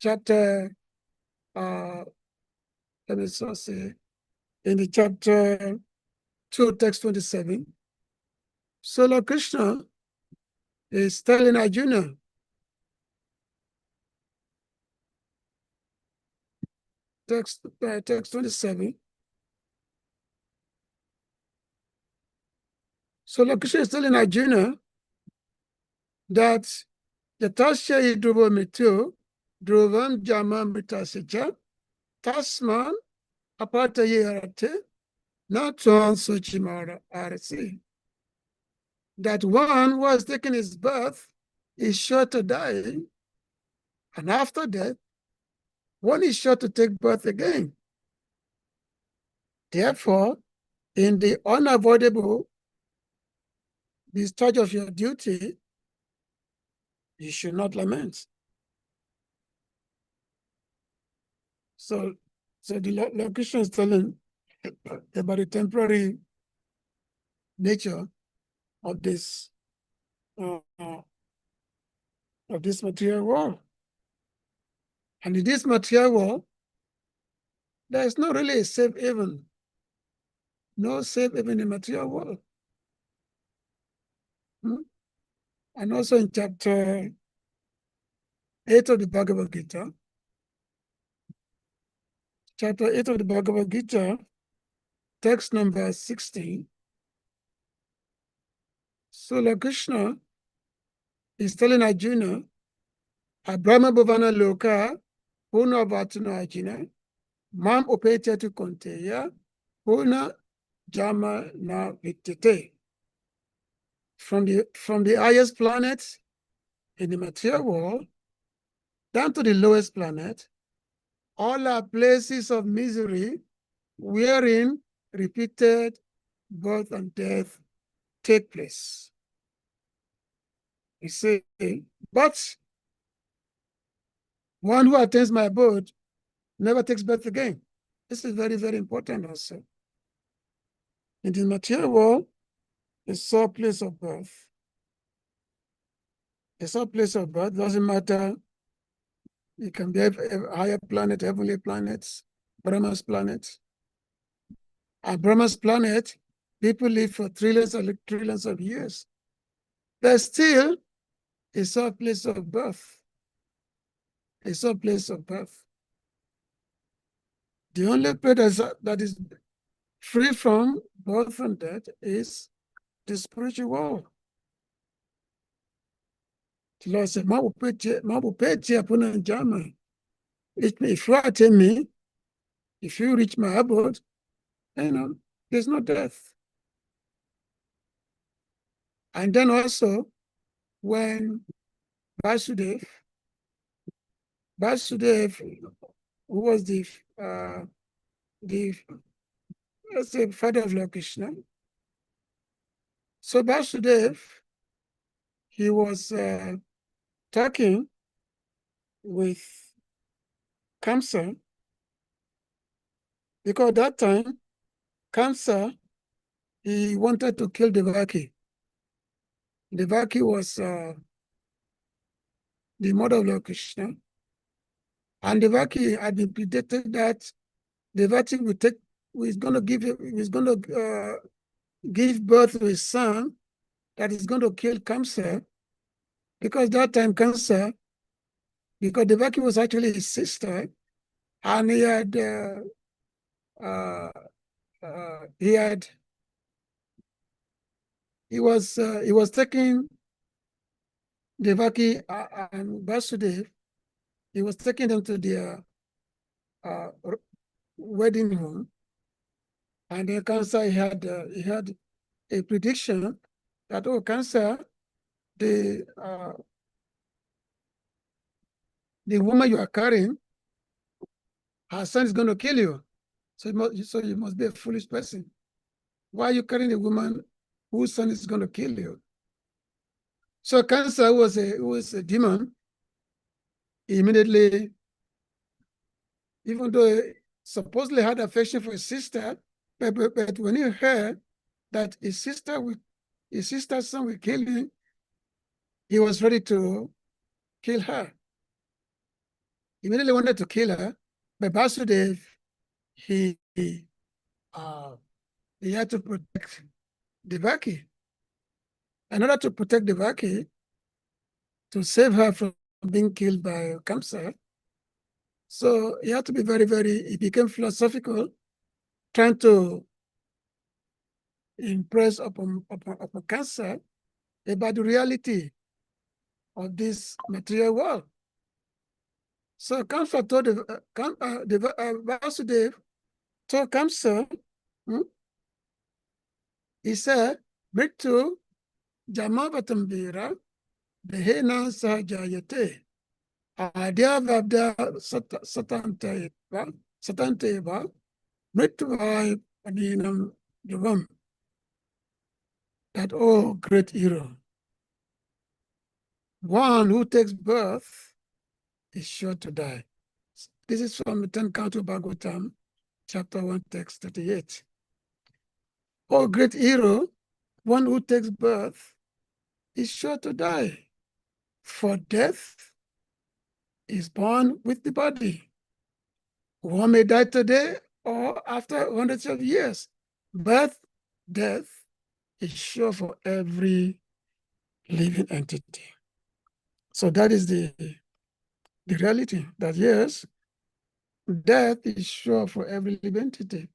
chapter, let me so say, in the chapter 2, text 27. So Lord Krishna is telling Arjuna, text 27. So Lord Krishna is telling Arjuna that Yatasya Idruva Mitu, Dhruvam Jama Mritasija, Tasman Apatayarate, Natwan Suchimara Arasi. That one who has taken his birth is sure to die, and after death, one is sure to take birth again. Therefore, in the unavoidable discharge of your duty, you should not lament. So the Lord Krishna is telling about the temporary nature of this material world. And in this material world, there is not really a safe haven. No safe haven in the material world. And also in chapter 8 of the Bhagavad Gita, chapter 8 of the Bhagavad Gita, text number 16. So Lord Krishna is telling Arjuna, Abrahma Bhavana Loka, Puna Vatuna Arjuna, Mam Upetya tu Konteya, Puna Jama na Vittite. From the highest planet in the material world down to the lowest planet, all are places of misery wherein repeated birth and death take place. You say, but one who attains my abode never takes birth again. This is very, very important also. In the material world, it's a place of birth. It's a place of birth. Doesn't matter. It can be a higher planet, heavenly planets, Brahma's planet. At Brahma's planet, people live for trillions of years. But still, it's a place of birth. It's a place of birth. The only place that is free from birth and death is the spiritual world. The Lord said, if you attain me, if you reach my abode, there's no death. And then also, when Vasudev, who was the let's say father of Lord Krishna. So Vasudev, he was talking with Kamsa, because at that time, Kamsa, he wanted to kill Devaki. Devaki was the mother of Lord Krishna. And Devaki had been predicted that Devaki was going to give birth to his son that is going to kill Kamsa, because that time Kamsa, because Devaki was actually his sister, and he was taking Devaki and Vasudev, he was taking them to their wedding home, and then Kamsa, he had a prediction that, oh, Kamsa, the woman you are carrying, her son is going to kill you. So you must be a foolish person. Why are you carrying a woman whose son is going to kill you? So Kamsa, who was a demon, he immediately, even though he supposedly had affection for his sister, but when he heard that his sister's son will kill him, he was ready to kill her. He immediately wanted to kill her, but Vasudev, he he had to protect Devaki. In order to protect Devaki, to save her from being killed by cancer, so he had to be he became philosophical, trying to impress upon cancer about the reality of this material world. So Kamsa told Vasudev told Kamsa, he said, Mritu Jamavatambira Behena Sahajayate Adyavabda Satanteva Mritu Adinam Javam. That, oh, great hero, one who takes birth is sure to die. This is from the 10th Canto Bhagavatam, chapter 1, text 38. Oh, great hero, one who takes birth is sure to die, for death is born with the body. One may die today or after hundreds of years, but death is sure for every living entity. So that is the reality, that yes, death is sure for every living entity.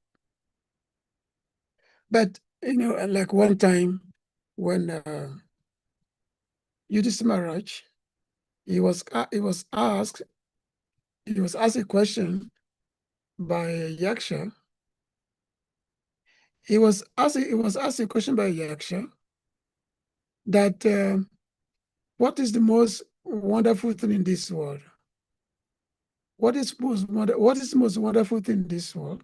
But, like one time when Yudhishthira Maharaj, he was asked a question by a yaksha. He was asked a question by a yaksha that what is the most wonderful thing in this world? What is the most wonderful thing in this world?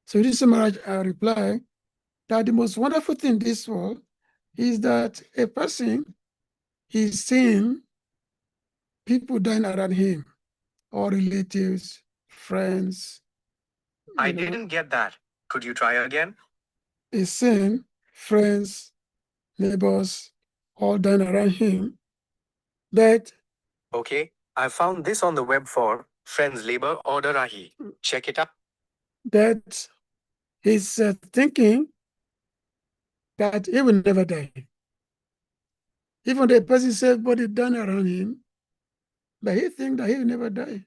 So Yudhishthira Maharaj replied that the most wonderful thing in this world is that a person is seeing people dying around him, or relatives, friends. I didn't get that. Could you try again? He's seeing friends, neighbors, all dying around him. That Okay, I found this on the web for Friends Labor Order Rahi. Check it out. that he's thinking that he will never die. Even the person says body dying around him, but he thinks that he will never die.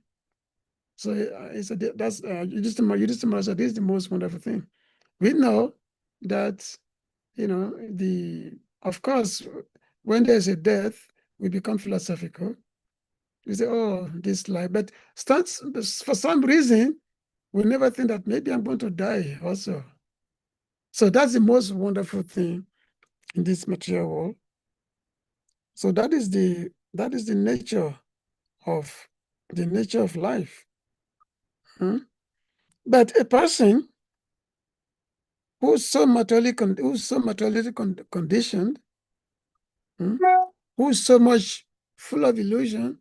So he said that's Yudhishthira Maharaj said, this is the most wonderful thing. We know that, of course, when there's a death, we become philosophical. We say, oh, this life. But for some reason, we never think that maybe I'm going to die also. So that's the most wonderful thing in this material world. So that is the nature of life. But a person who's so materially conditioned, who's so much full of illusion,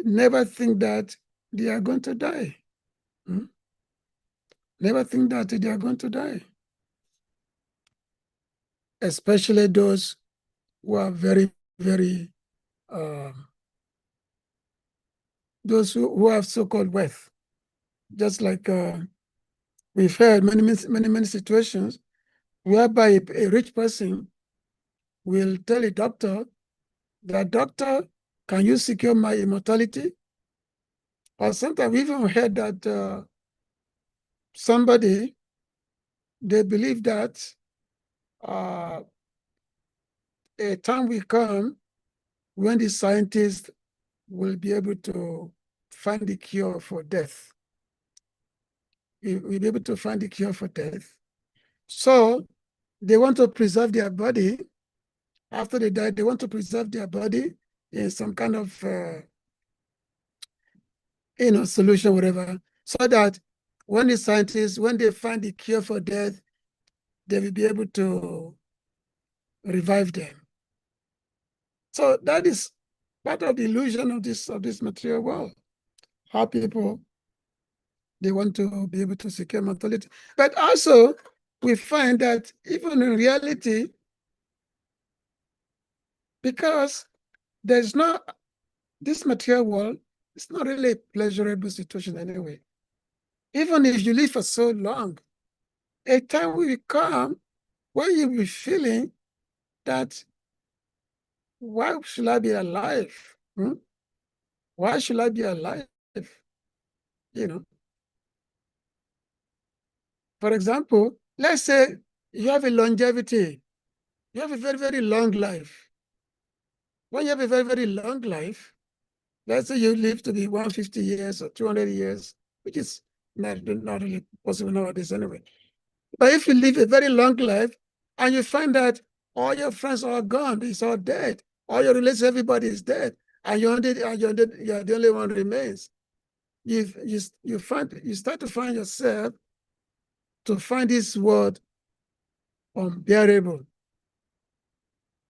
never think that they are going to die. Never think that they are going to die. Especially those who are very, very, those who have so-called wealth. Just like we've heard many situations whereby a rich person will tell a doctor that, doctor, can you secure my immortality? Or sometimes we even heard that somebody, they believe that a time will come when the scientists will be able to find the cure for death. We'll be able to find the cure for death. So they want to preserve their body. After they die, they want to preserve their body in some kind of solution, whatever, so that when the scientists, when they find the cure for death, they will be able to revive them. So that is part of the illusion of this material world. How people, they want to be able to secure mortality. But also, we find that even in reality, because there's this material world, it's not really a pleasurable situation anyway. even if you live for so long, a time will come when you'll be feeling that, why should I be alive? Why should I be alive? You know. For example, let's say you have a longevity. You have a very, very long life. When you have a very, very long life, let's say you live to be 150 years or 200 years, which is not really possible nowadays anyway. But if you live a very long life and you find that all your friends are gone, it's all dead, all your relatives, everybody is dead, and you're the only one remains, you start to find yourself to find this world unbearable,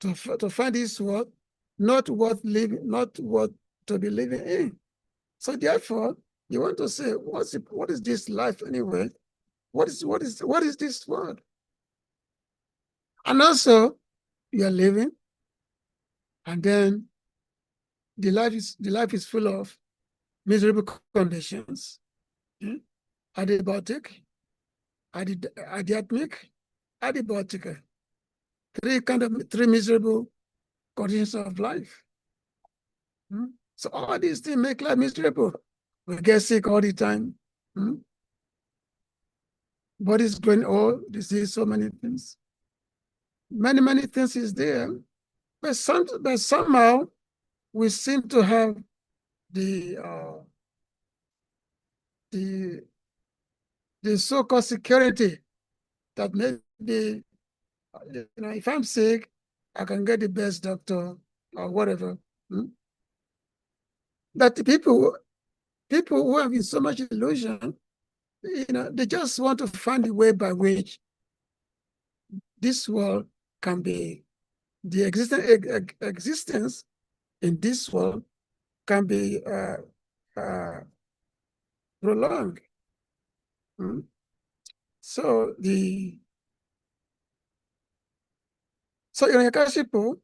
to find this world not worth living, not worth to be living in. So therefore, you want to say, what is this life anyway? What is this world? And also, you are living, and then the life is full of miserable conditions, adiabatic, adiatmic, adiabatic. Three miserable conditions of life. So all these things make life miserable. We get sick all the time. Body's growing old, disease, so many things. Many things is there. But somehow we seem to have the so-called security that maybe, if I'm sick, I can get the best doctor or whatever. But the people who have in so much illusion, they just want to find a way by which this world can be, the existence in this world can be prolonged. So Hiranyakashipu,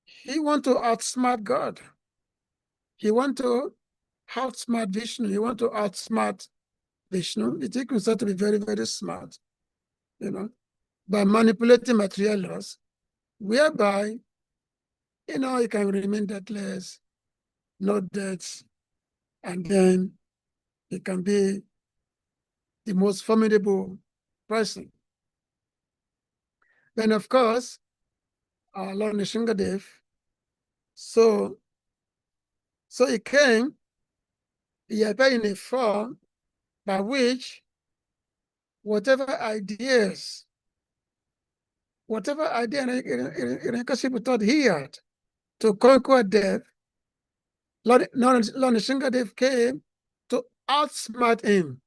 he want to outsmart God. He want to outsmart Vishnu. He want to outsmart Vishnu. He takes himself to be very, very smart, by manipulating material laws, whereby, he can remain deathless, no deaths, and then he can be the most formidable person. Then, of course, Lord Nishingadev, so he came, he appeared in a form by which whatever idea Hiranyakashipu thought he had to conquer death, Lord Nishingadev came to outsmart him.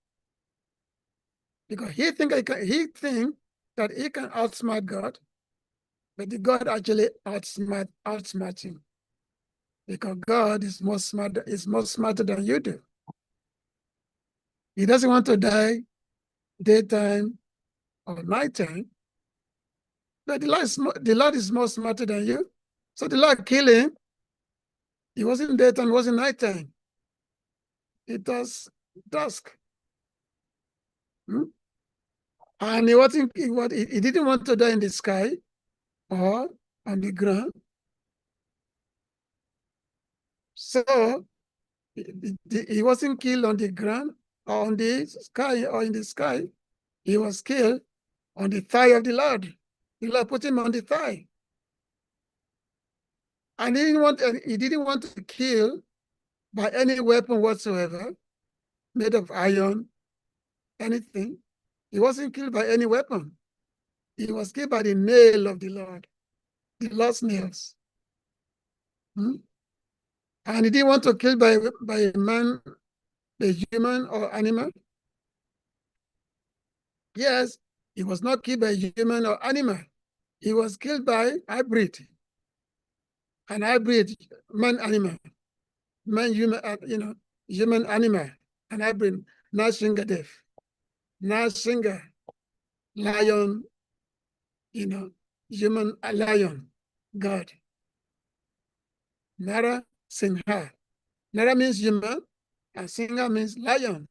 Because he think that he can outsmart God, but the God actually outsmart him. Because God is more smarter than you do. He doesn't want to die daytime or nighttime. But the Lord is more smarter than you. So the Lord killed him. It wasn't daytime, it wasn't nighttime. It was dusk. And he didn't want to die in the sky or on the ground. So he wasn't killed on the ground or on the sky or in the sky. He was killed on the thigh of the Lord. The Lord put him on the thigh. And he didn't want to kill by any weapon whatsoever, made of iron, anything. He wasn't killed by any weapon. He was killed by the nail of the Lord, the Lord's nails. And he didn't want to kill by a man, a human or animal. Yes, he was not killed by human or animal. He was killed by hybrid. An hybrid man-animal. Man-human, human-animal. An hybrid, Nashingadev. Nashinga, lion, human lion, God. Nara Singha. Nara means human, and Singha means lion.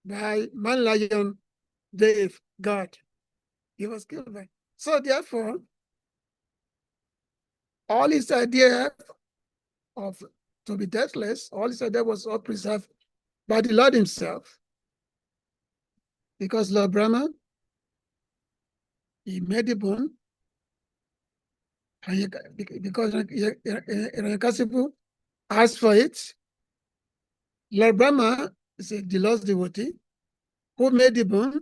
by man lion Dave God. He was killed by. So therefore, all his idea of to be deathless, all his idea was all preserved by the Lord himself. Because Lord Brahma, he made the bone, and because Hiranyakasipu asked for it, Lord Brahma is the Lord's devotee who made the bone.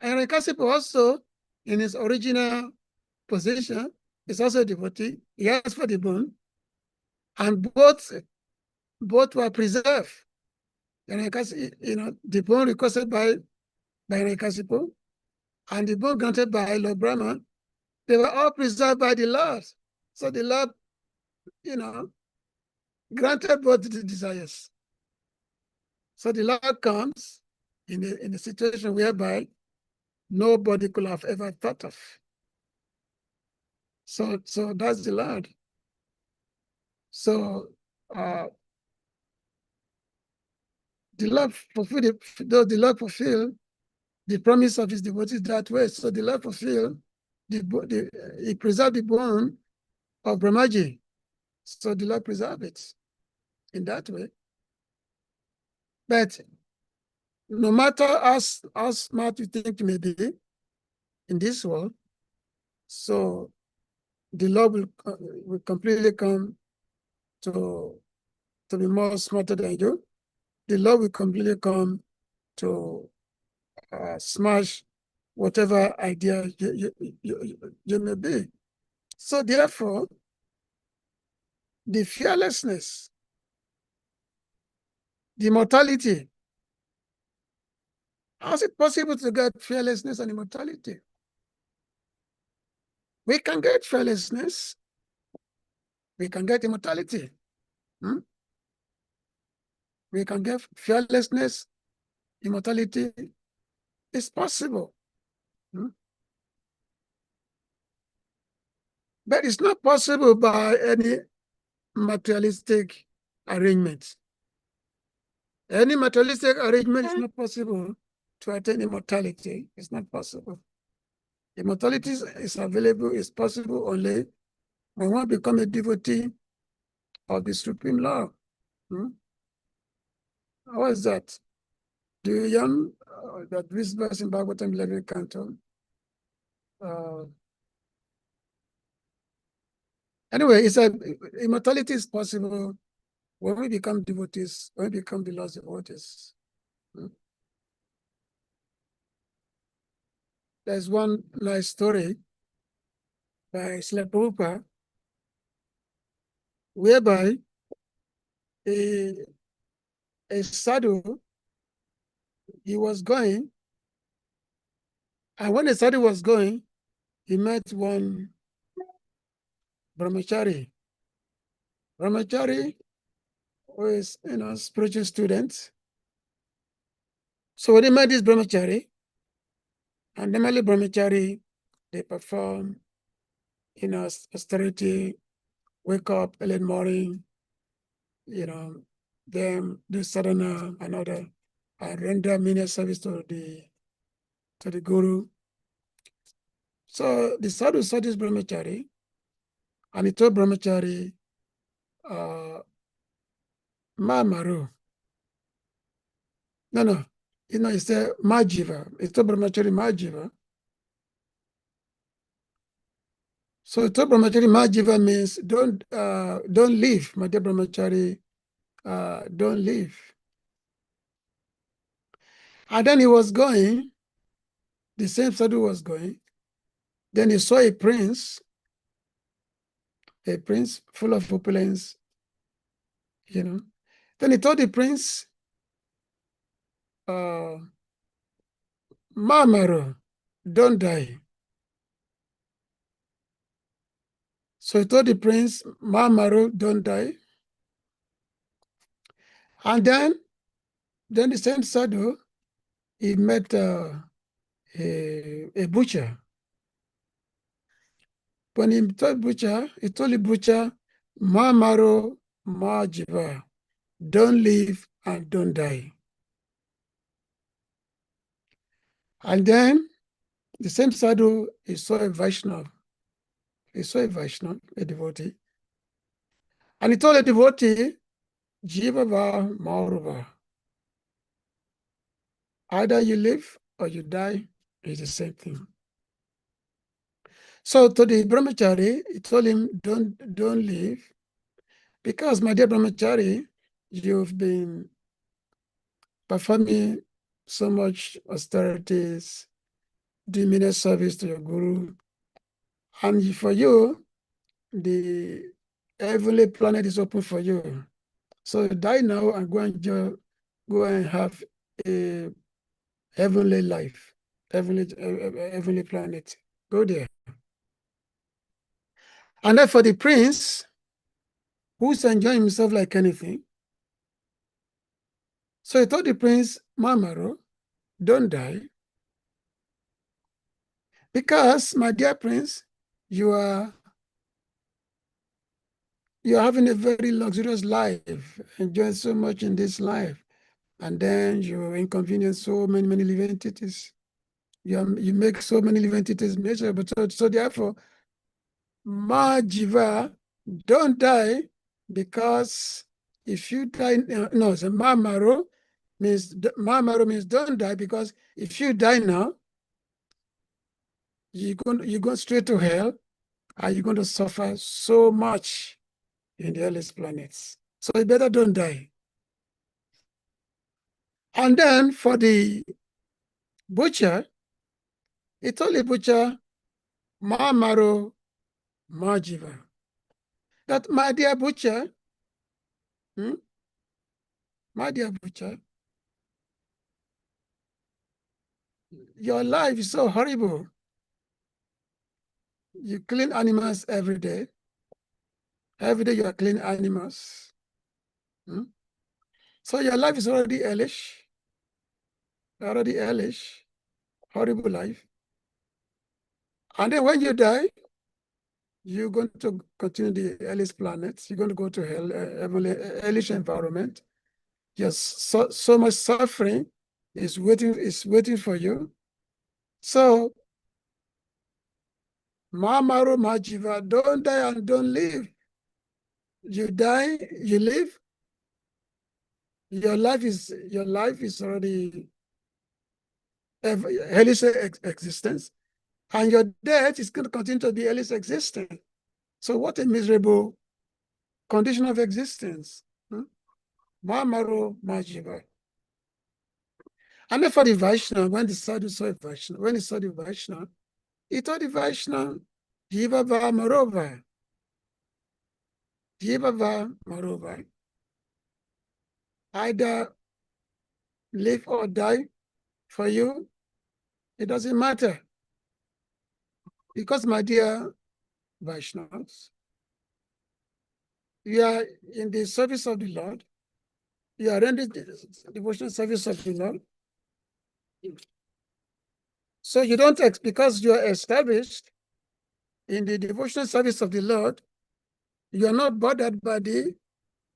And Hiranyakasipu also, in his original position, is also a devotee. He asked for the bone, and both were preserved. The bone requested by Hiranyakasipu and the bone granted by Lord Brahma, they were all preserved by the Lord. So the Lord, granted both the desires. So the Lord comes in a situation whereby nobody could have ever thought of. So that's the Lord. So the Lord fulfilled the promise of his devotees that way. So the Lord fulfilled he preserved the bone of Brahmaji. So the Lord preserved it in that way. But no matter how smart you think you may be in this world, so the Lord will completely come to be more smarter than you. The Lord will completely come to smash whatever idea you may be. So therefore, the fearlessness, the immortality, how is it possible to get fearlessness and immortality? We can get fearlessness, we can get immortality. We can get fearlessness, immortality. It's possible. But it's not possible by any materialistic arrangement. Any materialistic arrangement is not possible to attain immortality. It's not possible. Immortality is available, is possible only when one becomes a devotee of the Supreme Lord. How is that? Do you learn that this verse in Bhagavatam 11 Canto? Anyway, it's immortality is possible when we become devotees, when we become the Lord's devotees. There's one nice story by Srila Prabhupada, whereby a sadhu, he was going, and when the sadhu was going, he met one brahmachari. Brahmachari was, spiritual student. So when he met this brahmachari, and normally brahmachari, they perform, austerity, wake up early in the morning, then do sadhana and other, render menial service to the guru. So the sadhu saw this brahmachari, and he told brahmachari, Mamaru. No, he said Majiva. He told brahmachari Majiva. So he told brahmachari Majiva means don't leave, my dear brahmachari, don't leave. And then he was going, the same sadhu was going. Then he saw a prince full of opulence, Then he told the prince, Mamaru, don't die. So he told the prince, Mamaru, don't die. And then the same sadhu, he met a butcher. When he told the butcher, Mamaru Majiva, don't live and don't die. And then the same sadhu, he saw a Vaishnava. He saw a Vaishnava, a devotee. And he told the devotee, Jivava Maurava. Either you live or you die, it's the same thing. So to the brahmachari, he told him, don't leave, because my dear brahmachari, you've been performing so much austerities, doing many service to your guru, and for you, the heavenly planet is open for you. So die now and go and have a heavenly life, heavenly planet. Go there. And then for the prince, who's enjoying himself like anything, so he told the prince, Mamaro, don't die. Because, my dear prince, you are having a very luxurious life, enjoying so much in this life. And then you inconvenience so many living entities. You make so many living entities miserable. So therefore, Ma Jiva, don't die, because if you die, no, so Mamaro means don't die, because if you die now, you go straight to hell, and you're going to suffer so much in the earliest planets. So you better don't die. And then for the butcher, he told the butcher, Ma Maro, Ma Jiva. That, my dear butcher, your life is so horrible. You clean animals every day. Every day you are cleaning animals. So your life is already hellish. Horrible life. And then when you die, you're going to continue the hellish planets. You're going to go to hell, hellish environment. Yes, so much suffering is waiting for you. So, Mamaru Majiva, don't die and don't live. You die, you live. Your life is already hellish existence, and your death is going to continue to be hellish existence. So, what a miserable condition of existence. Mamaru Majiva. And then for the Vaishnava, when the sadhu saw a Vaishnava, he told the Vaishnava, Jivava Marova. Either live or die for you, it doesn't matter. Because, my dear Vaishnavas, you are in the service of the Lord. You are in the devotional service of the Lord. So you don't, because you are established in the devotional service of the Lord, you are not bothered by the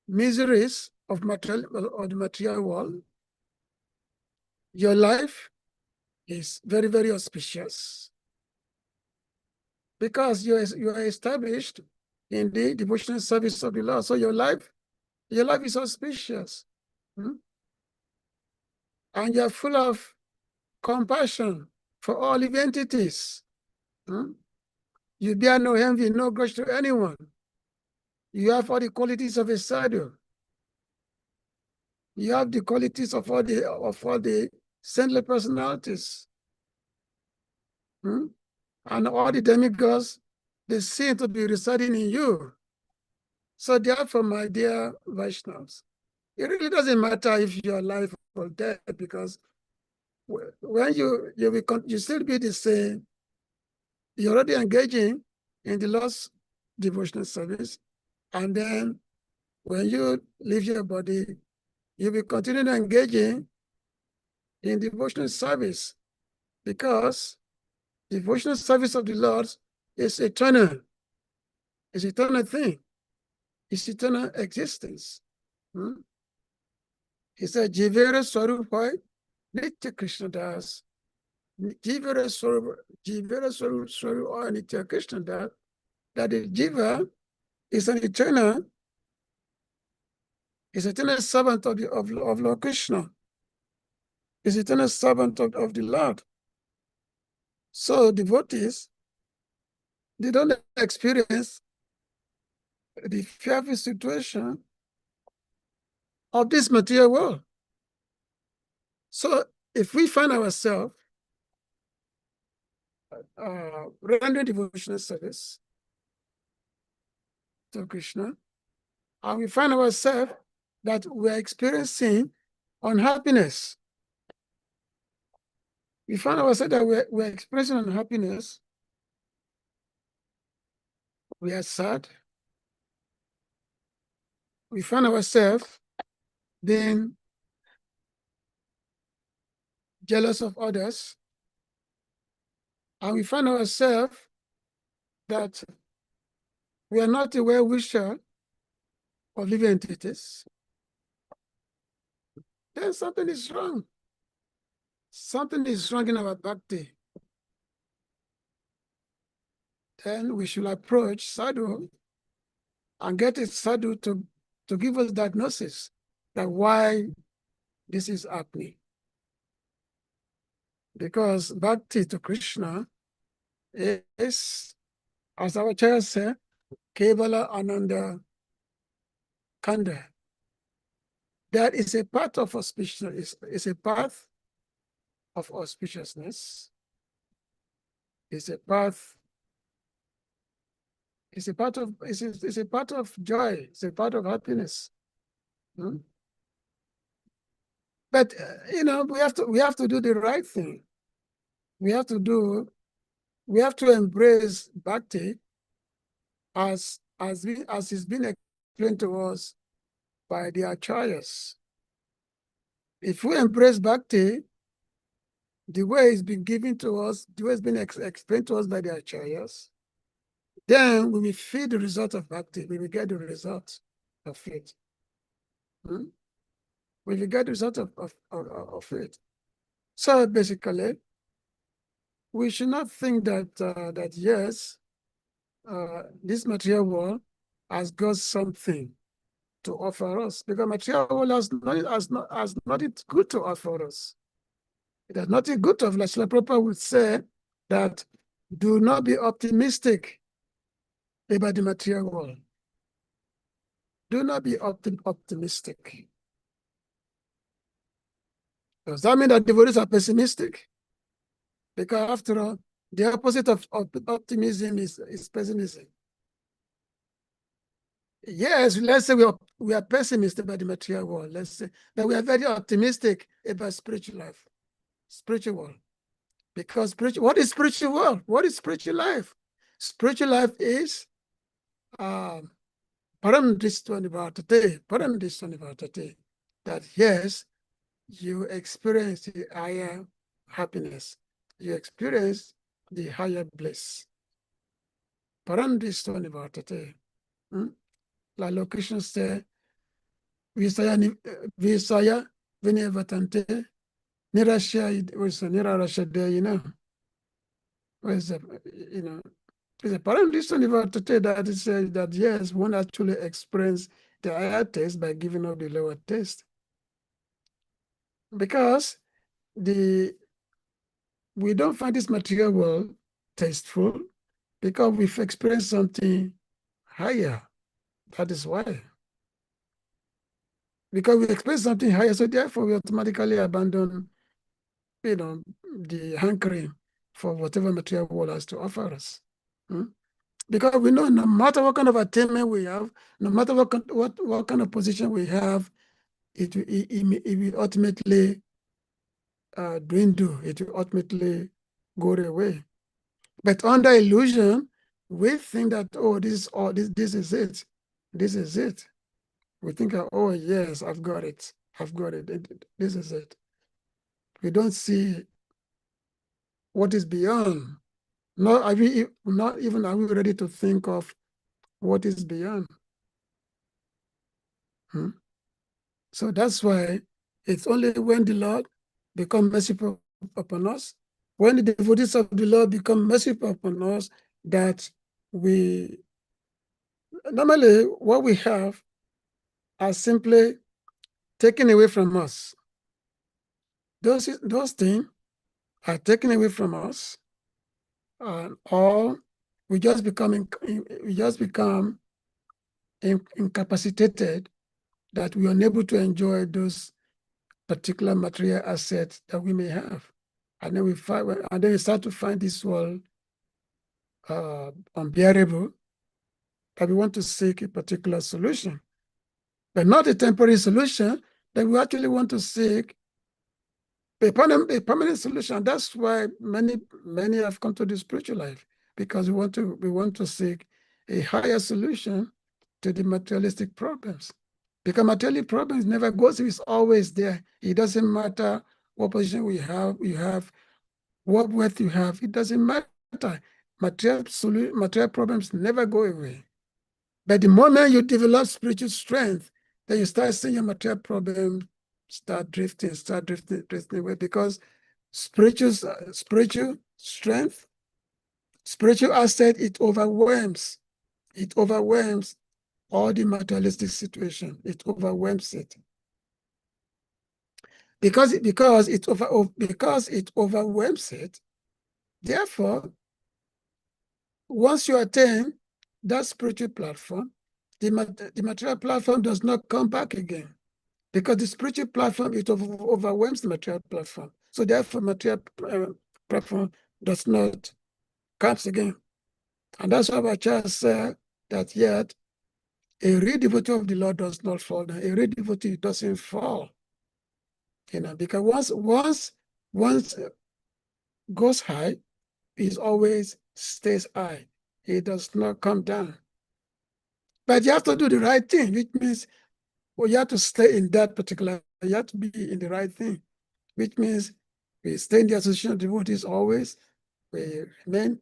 miseries of the material world. Your life is very, very auspicious, because you are established in the devotional service of the Lord. So your life is auspicious. And you're full of compassion for all living entities. You bear no envy, no grudge to anyone. You have all the qualities of a sadhu. You have the qualities of all the saintly personalities. And all the demigods, they seem to be residing in you. So therefore, my dear Vaishnavas, it really doesn't matter if you're alive or dead, because when you still be the same. You're already engaging in the Lord's devotional service, and then when you leave your body, you'll be continuing engaging in devotional service, because devotional service of the Lord is eternal. It's eternal thing. It's eternal existence. He said, Jivera Swarupai Nitya Krishna Das. Jivara Swaru or Nitya Krishna, that the Jiva is an eternal servant of Lord Krishna, is eternal servant of the Lord. So devotees, they don't experience the fearful situation of this material world. So if we find ourselves rendering devotional service to Krishna, and we find ourselves that we're experiencing unhappiness, we find ourselves that we're experiencing unhappiness, we are sad, we find ourselves being jealous of others, and we find ourselves that we are not a well-wisher of living entities, then something is wrong. Something is wrong in our bhakti. Then we should approach sadhu and get a sadhu to give us diagnosis that why this is happening. Because bhakti to Krishna is, as our chair said, Kevala Ananda Kanda. That is a part of auspiciousness, is a path of auspiciousness, is a path, is a part of joy, it's a part of happiness. Hmm? But we have to do the right thing. We have to embrace bhakti as it's been explained to us by the acharyas. If we embrace bhakti the way it's been given to us, the way it's been explained to us by the acharyas, then we will feel the result of bhakti. We will get the result of faith. Hmm? We will get the result of faith. So basically, we should not think that yes, this material world has got something to offer us, because material world has nothing good to offer us. It has nothing good to offer. Like Srila Prabhupada would say that do not be optimistic about the material world. Do not be optimistic. Does that mean that devotees are pessimistic? Because after all, the opposite of optimism is pessimism. Yes, let's say we are pessimistic about the material world. Let's say that we are very optimistic about spiritual life, spiritual world. Because what is spiritual world? What is spiritual life? Spiritual life is param dristvanivartate, that yes, you experience the higher happiness. You experience the higher bliss. Param dristvanivartate. Like Lord Krishna said, Visaya Vinevatante Nirashade, it's a param today that it says that yes, one actually experience the higher taste by giving up the lower taste. Because we don't find this material world tasteful because we've experienced something higher. That is why. Because we experience something higher, so therefore we automatically abandon, the hankering for whatever material world has to offer us. Because we know no matter what kind of attainment we have, no matter what kind of position we have, it will ultimately dwindle. It will ultimately go away. But under illusion, we think that, oh, this is it. This is it. We think, oh yes, I've got it. This is it. We don't see what is beyond. Not even are we ready to think of what is beyond. So that's why it's only when the Lord becomes merciful upon us when the devotees of the Lord become merciful upon us, that we normally what we have are simply taken away from us. Those things are taken away from us, or we just become incapacitated, that we are unable to enjoy those particular material assets that we may have. And then we start to find this world unbearable, that we want to seek a particular solution, but not a temporary solution, that we actually want to seek a permanent solution. That's why many have come to the spiritual life, because we want to seek a higher solution to the materialistic problems. Because material problems never goes, it's always there. It doesn't matter what position you have, what wealth you have, it doesn't matter. Material problems never go away. But the moment you develop spiritual strength, then you start seeing your material problems start drifting away, because spiritual strength, spiritual asset, it overwhelms all the materialistic situation. It overwhelms it. Because it overwhelms it, therefore, once you attain that spiritual platform, the material platform does not come back again, because the spiritual platform, it overwhelms the material platform. So therefore, material platform does not come again. And that's why our child said that yet a real devotee of the Lord does not fall down. A real devotee doesn't fall. Because once goes high, it always stays high. It does not come down. But you have to do the right thing, which means you have to stay in that particular, you have to be in the right thing, which means we stay in the association of devotees always, we remain.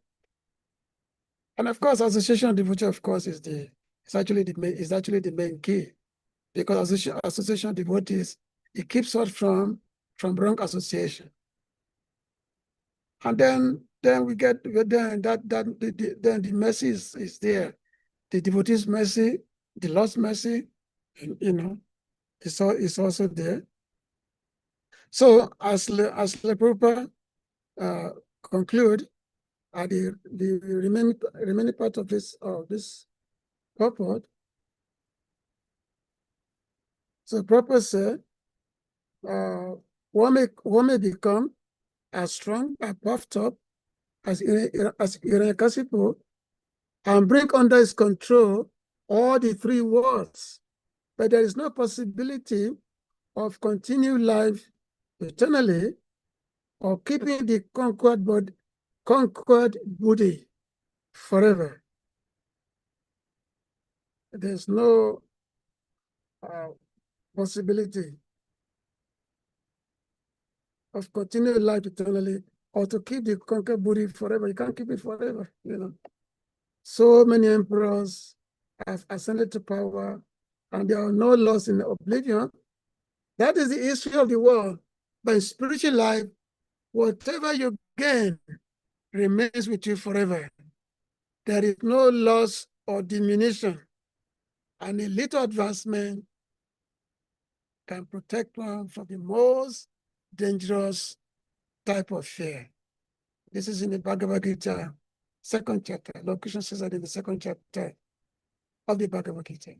And of course, association of devotees, of course, is actually the main key, because association of devotees, it keeps us from wrong association. And then we get then the mercy is there. The devotees' mercy, the Lord's mercy, it's also there. So as Le Prabhupada conclude at the remaining part of this purport. So Prabhupada said, one may become as strong, as puffed up as Hiranyakasipu, and bring under his control all the three worlds, but there is no possibility of continued life eternally, or keeping the conquered body forever. There's no possibility of continued life eternally, or to keep the conquered body forever. You can't keep it forever, So many emperors have ascended to power, and there are no laws in oblivion. That is the history of the world. But in spiritual life, whatever you gain remains with you forever. There is no loss or diminution, and a little advancement can protect one from the most dangerous type of fear. This is in the Bhagavad Gita, 2nd chapter. Lord Krishna says that in the 2nd chapter of the Bhagavad Gita.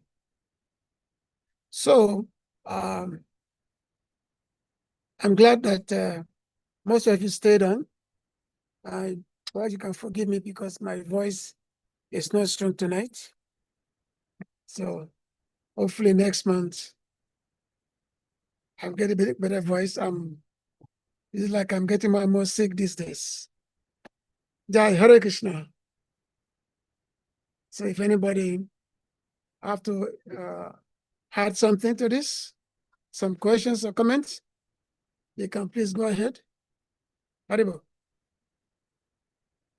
So I'm glad that most of you stayed on. Well, you can forgive me because my voice is not strong tonight. So hopefully next month I'll get a bit better voice. It's like I'm getting more sick these days. Jai Hare Krishna. So if anybody have to add something to this, some questions or comments, you can please go ahead. Haribo.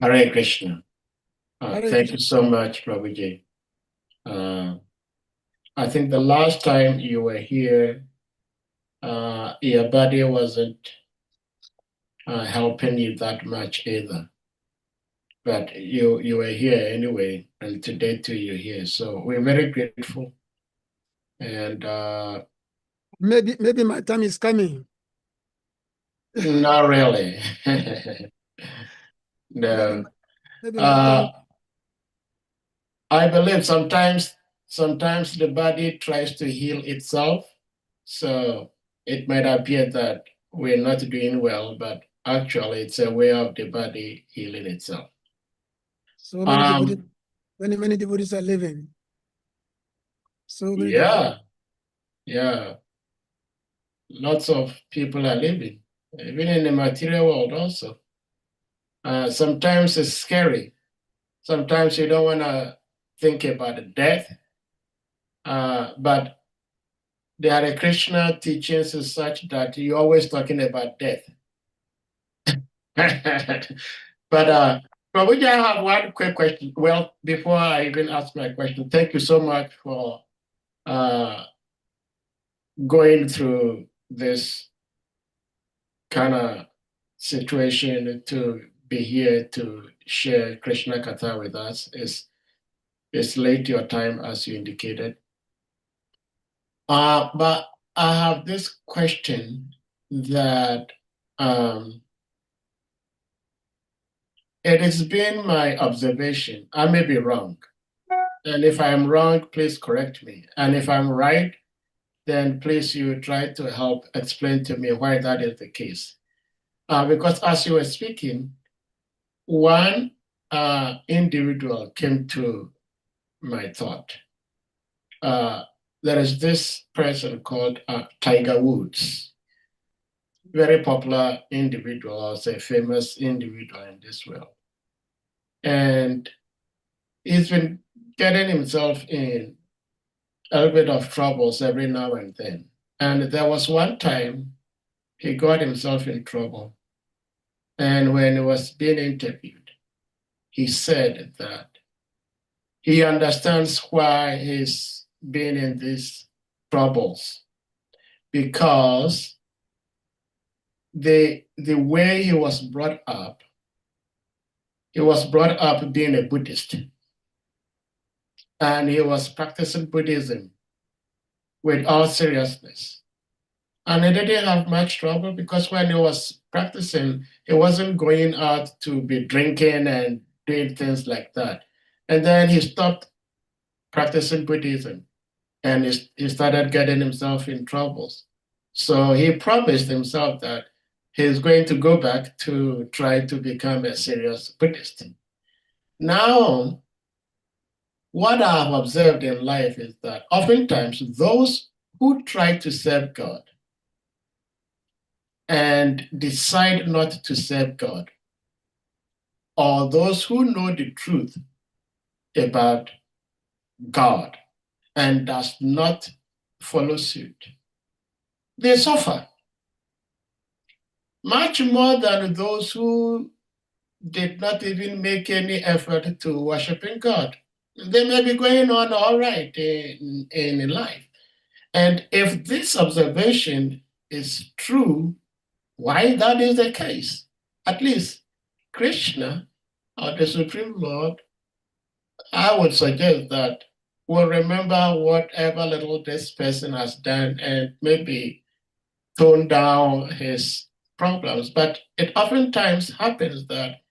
Hare Krishna. Hare Thank Krishna. you so much, Prabhuji. I think the last time you were here, your body wasn't helping you that much either. But you were here anyway, and today too you're here. So we're very grateful. And maybe my time is coming. not really. No. Maybe my time. I believe sometimes the body tries to heal itself. So it might appear that we're not doing well, but actually it's a way of the body healing itself. So many devotees are living. So many Yeah. Lots of people are living, even in the material world also. Sometimes it's scary. Sometimes you don't want to think about death. But the Hare Krishna teachings is such that you're always talking about death. But Prabhuji, I have one quick question. Well, before I even ask my question, thank you so much for going through this kind of situation to be here to share Krishna Katha with us. It's late your time, as you indicated. But I have this question that it has been my observation. I may be wrong. And if I'm wrong, please correct me. And if I'm right, then please you try to help explain to me why that is the case. Because as you were speaking, one individual came to my thought. There is this person called Tiger Woods, very popular individual, I'll say famous individual in this world. And he's been getting himself in a little bit of troubles every now and then. And there was one time he got himself in trouble. And when he was being interviewed, he said that he understands why he's been in these troubles, because the way he was brought up being a Buddhist. And he was practicing Buddhism with all seriousness. And he didn't have much trouble because when he was practicing, he wasn't going out to be drinking and doing things like that. And then he stopped practicing Buddhism and he started getting himself in troubles. So he promised himself that he's going to go back to try to become a serious Buddhist. Now, what I have observed in life is that oftentimes those who try to serve God and decide not to serve God, or those who know the truth about God and does not follow suit, they suffer much more than those who did not even make any effort to worshiping God. They may be going on all right in life. And if this observation is true, why that is the case? At least Krishna, or the Supreme Lord, I would suggest that we'll remember whatever little this person has done and maybe tone down his problems. But it oftentimes happens that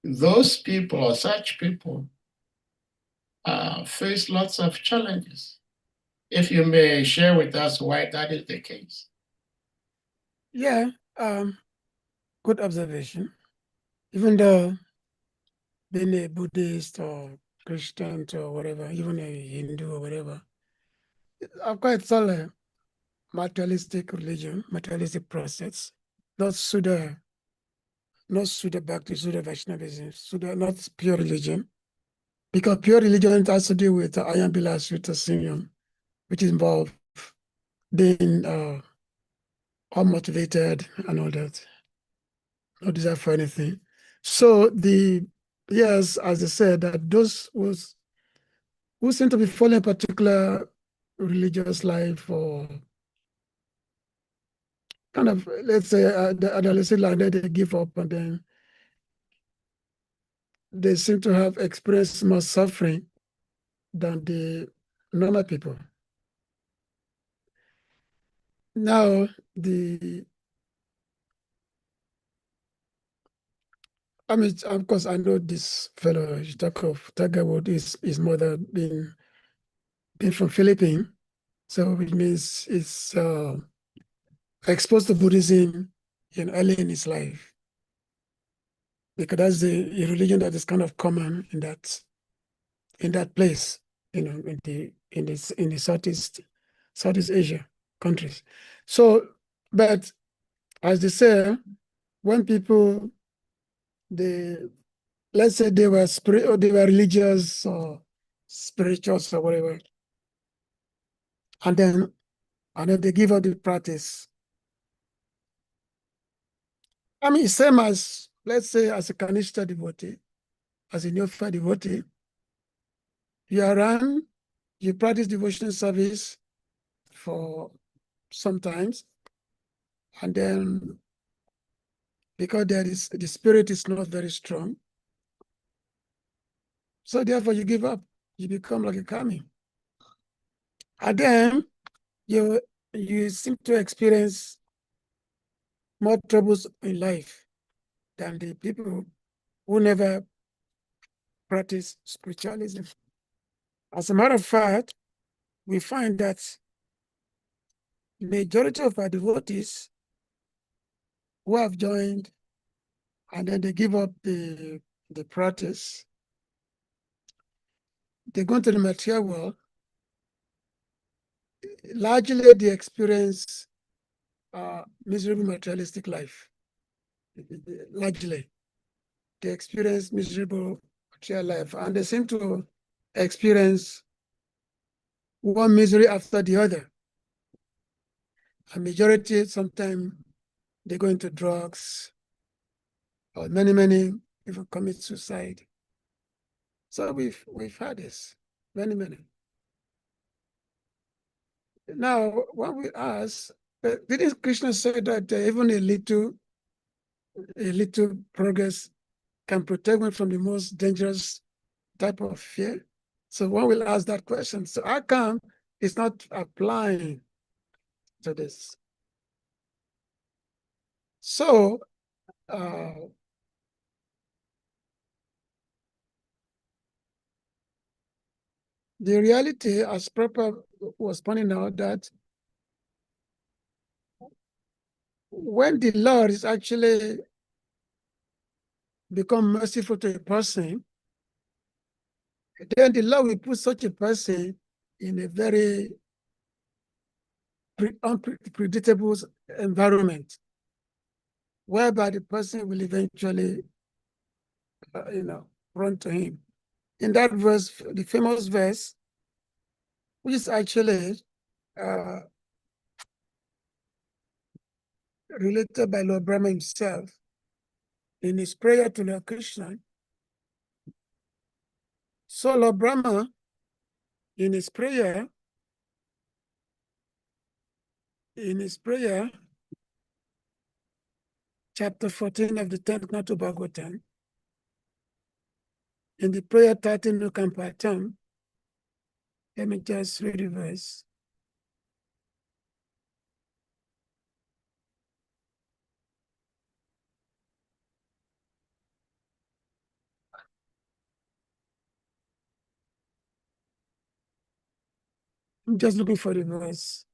those people or such people face lots of challenges. If you may share with us why that is the case. Yeah, good observation. Even though being a Buddhist or Christian or whatever, even a Hindu or whatever, of course it's all a materialistic religion, materialistic process, not Suda Bhakti, Suda Vaishnavism, Suda, not pure religion. Because pure religion has to do with Ayam Bila Sutta Singyam, which involves being unmotivated and all that, no desire for anything. So yes, as I said, that those who seem to be following a particular religious life or kind of, let's say, the adolescent like that, they give up, and then they seem to have experienced more suffering than the normal people. Now, I mean, of course, I know this fellow, you talk of Tiger Woods, his mother being from Philippines, so which means it's exposed to Buddhism early in his life, because that's the religion that is kind of common in that place, in the Southeast Asia countries. So, but as they say, when people, let's say they were religious or spiritual or whatever, and then they give up the practice. I mean, same as, let's say, as a Kanishta devotee, as a Neophyte devotee, you are around, you practice devotional service for sometimes, and then because the spirit is not very strong, so therefore you give up, you become like a kami. And then you seem to experience more troubles in life than the people who never practice spiritualism. As a matter of fact, we find that the majority of our devotees who have joined and then they give up the practice, they go into the material world, largely they experience miserable materialistic life. Largely, they experience miserable material life, and they seem to experience one misery after the other. A majority, sometimes they go into drugs, or many people commit suicide. So we've had this, many. Now, when we ask, didn't Krishna say that even a little progress can protect one from the most dangerous type of fear? So one will ask that question. So how come it's not applying to this? So the reality, as Prabhupada was pointing out, that when the Lord is actually become merciful to a person, then the Lord will put such a person in a very unpredictable environment, whereby the person will eventually, run to him. In that verse, the famous verse, which is actually related by Lord Brahma himself in his prayer to Lord Krishna. So Lord Brahma, in his prayer, chapter 14 of the 10th Canto Bhagavatam, in the prayer titled Nukampatam, let me just read the verse. I'm just looking for the verse.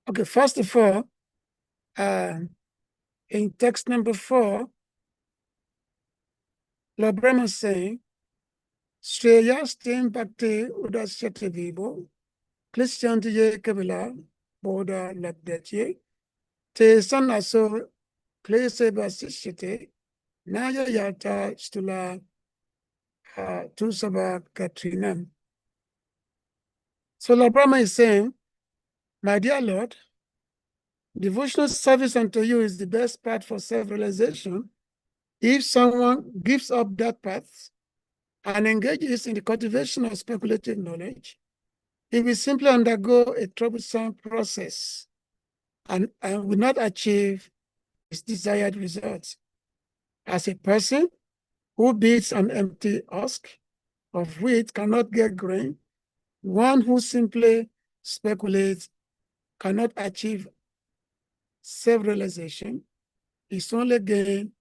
Okay, first of all, in text number 4, Lord Brahma is saying, Shreyastim Bhakti Udasyate Vivo, Klishyantiye Kabila, Boda Labdetje, Te Sanaso Klese Basishite, Naya Yata Stula Tusaba Katrinam. So Lord Brahma is saying, my dear Lord, devotional service unto you is the best path for self-realization if someone gives up that path and engages in the cultivation of speculative knowledge, he will simply undergo a troublesome process and will not achieve his desired results. As a person who beats an empty husk of wheat cannot get grain, one who simply speculates cannot achieve self-realization. His only gain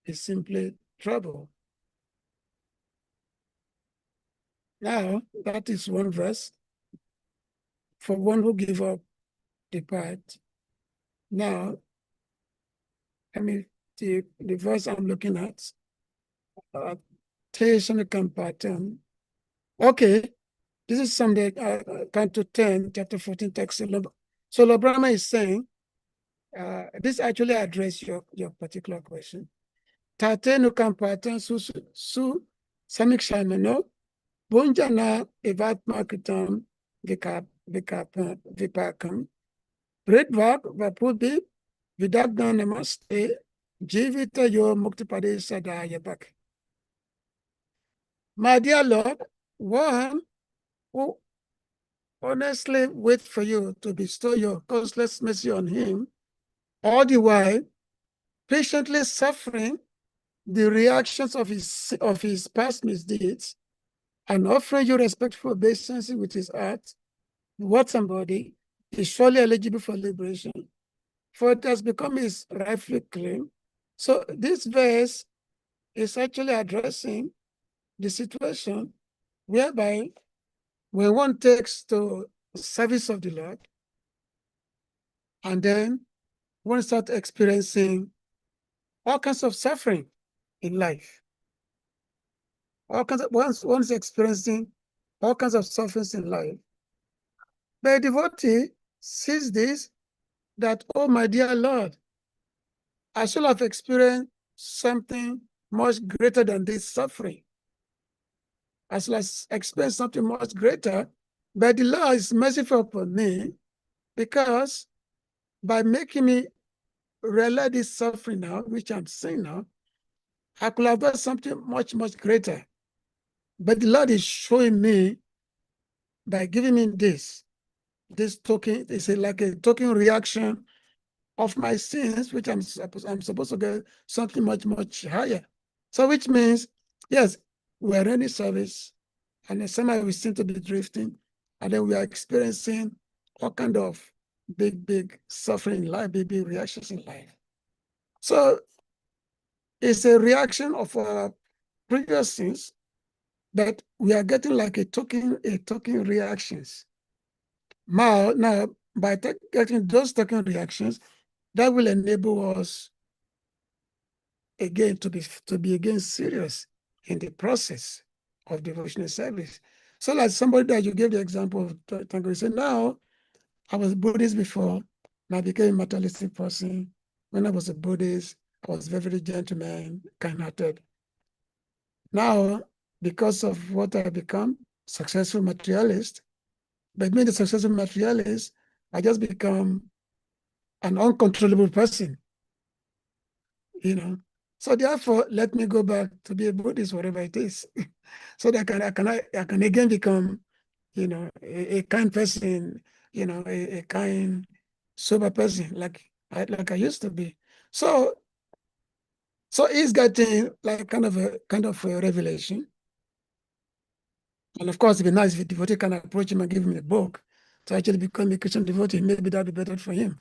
is simply trouble. Now, that is one verse for one who give up the path. Now, the verse I'm looking at, pattern. Okay, this is something, Canto 10, chapter 14, text. So Brahma is saying, this actually addresses your particular question. Tatenu kampatan su samik shamano bunjana evat marketam vipakam Bredvak vapubi vidagna namaste jivita yo muktipade sadaya bak. My dear Lord, one who honestly wait for you to bestow your causeless mercy on him, all the while patiently suffering the reactions of his past misdeeds and offering you respectful obeisance with his heart, what somebody is surely eligible for liberation, for it has become his rightful claim. So this verse is actually addressing the situation whereby when one takes to service of the Lord, and then one starts experiencing all kinds of suffering in life. One's experiencing all kinds of sufferings in life. But a devotee sees this, that, oh my dear Lord, I should have experienced something much greater than this suffering. I should have experienced something much greater, but the Lord is merciful upon me, because by making me realize this suffering now, which I'm seeing now, I could have done something much, much greater. But the Lord is showing me by giving me this token. It's like a token reaction of my sins, which I'm supposed to get something much, much higher. So which means, yes, we're in service, and then somehow we seem to be drifting, and then we are experiencing all kind of big suffering in life, big reactions in life. So it's a reaction of our previous sins, but we are getting like a token reactions. Now by getting those token reactions, that will enable us again to be again serious in the process of devotional service. So like somebody that you gave the example of, Tango said, now I was Buddhist before, and I became a materialistic person. When I was a Buddhist, I was very, very gentleman, kind-hearted. Now, because of what I become, successful materialist, but being the successful materialist, I just become an uncontrollable person, So therefore, let me go back to be a Buddhist, whatever it is, so that I can again become, a kind person, a kind, sober person, like I used to be. So he's getting like kind of a revelation. And of course, it'd be nice if a devotee can approach him and give him a book to actually become a Christian devotee. Maybe that'd be better for him.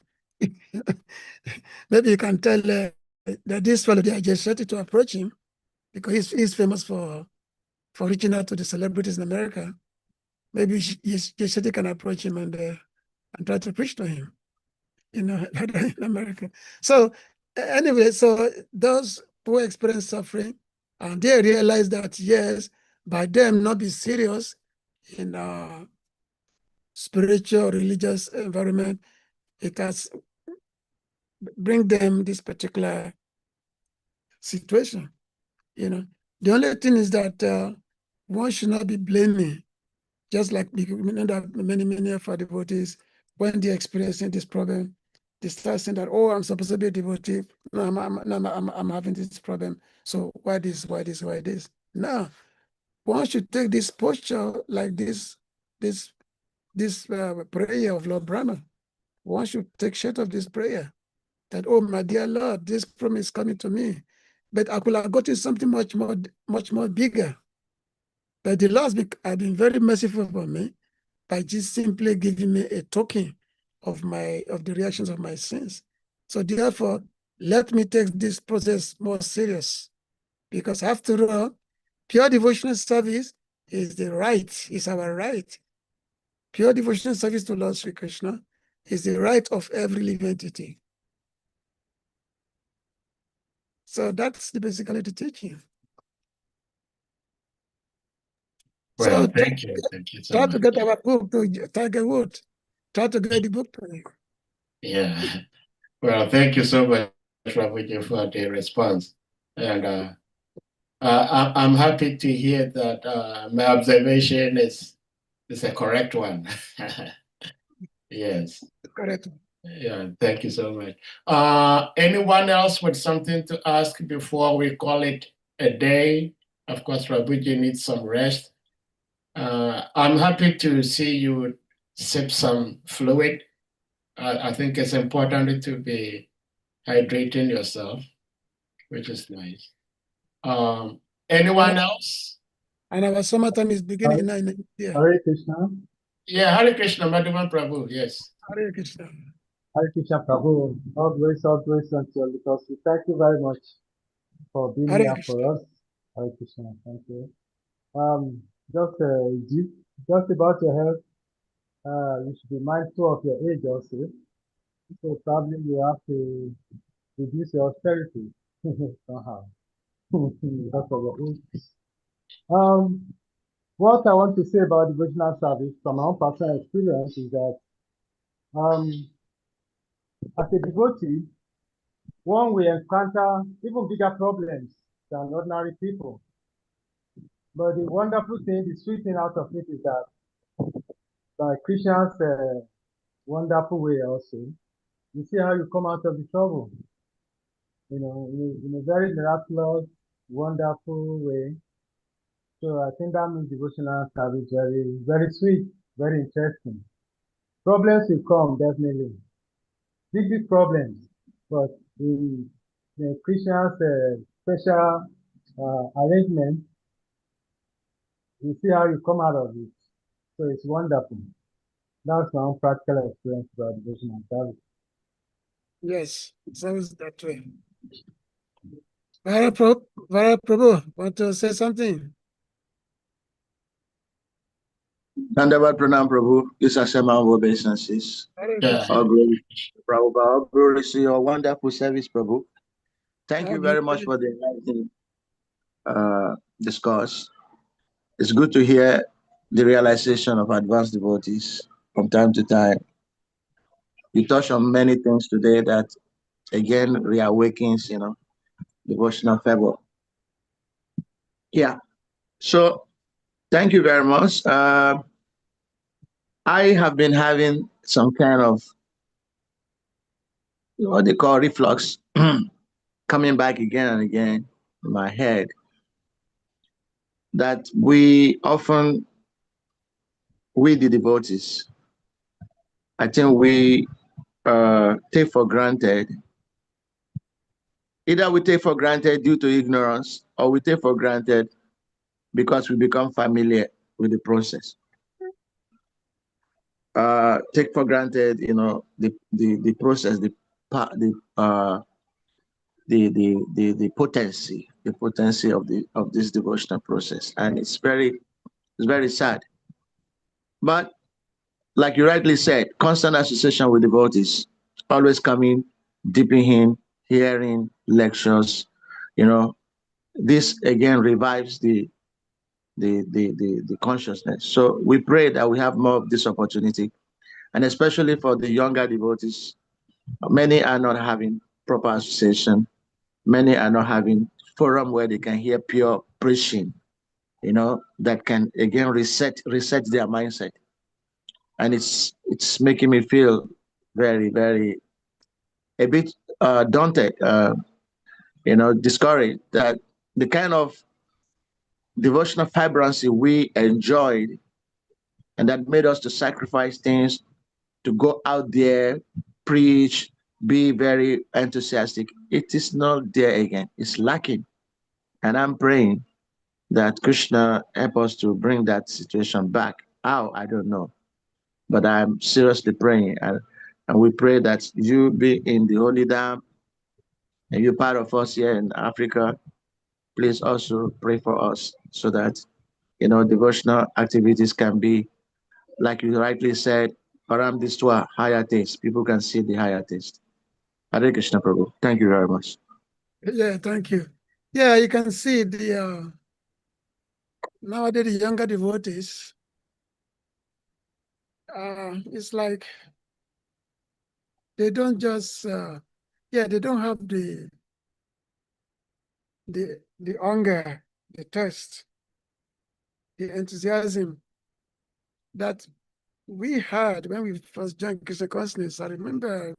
Maybe you can tell that this fellow, I just started to approach him because he's famous for reaching out to the celebrities in America. Maybe you can approach him and try to preach to him, in America. So anyway, so those who experience suffering, and they realize that, yes, by them not be serious in a spiritual, religious environment, it has bring them this particular situation. The only thing is that one should not be blaming, just like many of our devotees, when they're experiencing this problem, they start saying that, oh, I'm supposed to be a devotee, no, I'm having this problem. So why this? No, once you take this posture like this prayer of Lord Brahma, once you take shape of this prayer, that, oh, my dear Lord, this promise is coming to me, but I could have gotten something much more bigger. But the Lord has been very merciful for me by just simply giving me a token of the reactions of my sins. So therefore, let me take this process more serious, because after all, pure devotional service is our right. Pure devotional service to Lord Sri Krishna is the right of every living entity. So that's basically the teaching. Well, So thank you. Thank you so try much. to get our book to Tiger Wood. Try to get the book to him. Yeah. Well, thank you so much, Prabhuji, for the response. And I'm happy to hear that my observation is a correct one. Yes. Correct. Yeah, thank you so much. Anyone else with something to ask before we call it a day? Of course, Prabhuji needs some rest. I'm happy to see you sip some fluid. I think it's important to be hydrating yourself, which is nice. Anyone else? And our summertime is beginning now in India. Hare Krishna. Yeah, Hare Krishna, Madhavan Prabhu, yes. Hare Krishna. Hare Krishna Prabhu. All grace unto you, because we thank you very much for being Hare here Krishna. for us. Hare Krishna. Thank you. Just about your health, you should be mindful of your age also. So probably you have to reduce your austerity somehow because of your age. What I want to say about devotional service from my own personal experience is that as a devotee, one will encounter even bigger problems than ordinary people. But the wonderful thing, the sweet thing out of it is that by Krishna's wonderful way also, you see how you come out of the trouble, in a very miraculous, wonderful way. So I think that makes devotional service very, very sweet, very interesting. Problems will come, definitely. Big problems. But in Krishna's special arrangement, you see how you come out of it. So it's wonderful. That's my own practical experience about devotional service. Yes, it's always that way. Vara Prabhu, want to say something? Dandavat Pranam Prabhu, this is Asema of obeisances. Hare Yeah. Krishna. All glory, Prabhupada, all glory to your wonderful service, Prabhu. Thank you very much for the enlightening discourse. It's good to hear the realization of advanced devotees from time to time. You touched on many things today that, again, reawakens, devotional fervor. Yeah. So, thank you very much. I have been having some kind of what they call reflux coming back again and again in my head, that we the devotees, I think we take for granted. Either we take for granted due to ignorance, or we take for granted because we become familiar with the process. Take for granted, the process, the potency of this devotional process, and it's very sad. But like you rightly said, constant association with devotees, always coming, dipping in, hearing lectures, this again revives the consciousness. So we pray that we have more of this opportunity, and especially for the younger devotees. Many are not having proper association. Many are not having forum where they can hear pure preaching, that can again reset their mindset. And it's making me feel very, very a bit daunted, discouraged that the kind of devotional vibrancy we enjoyed and that made us to sacrifice things to go out there, preach, be very enthusiastic. It is not there again. It's lacking. And I'm praying that Krishna help us to bring that situation back. How? I don't know. But I'm seriously praying. And we pray that you be in the Holy Dam and you're part of us here in Africa. Please also pray for us so that, devotional activities can be, like you rightly said, Param Distwa, higher taste. People can see the higher taste. Hare Krishna Prabhu. Thank you very much. Yeah, thank you. Yeah, you can see nowadays the younger devotees, it's like they don't just, they don't have the hunger, the thirst, the enthusiasm that we had when we first joined Krishna consciousness. I remember,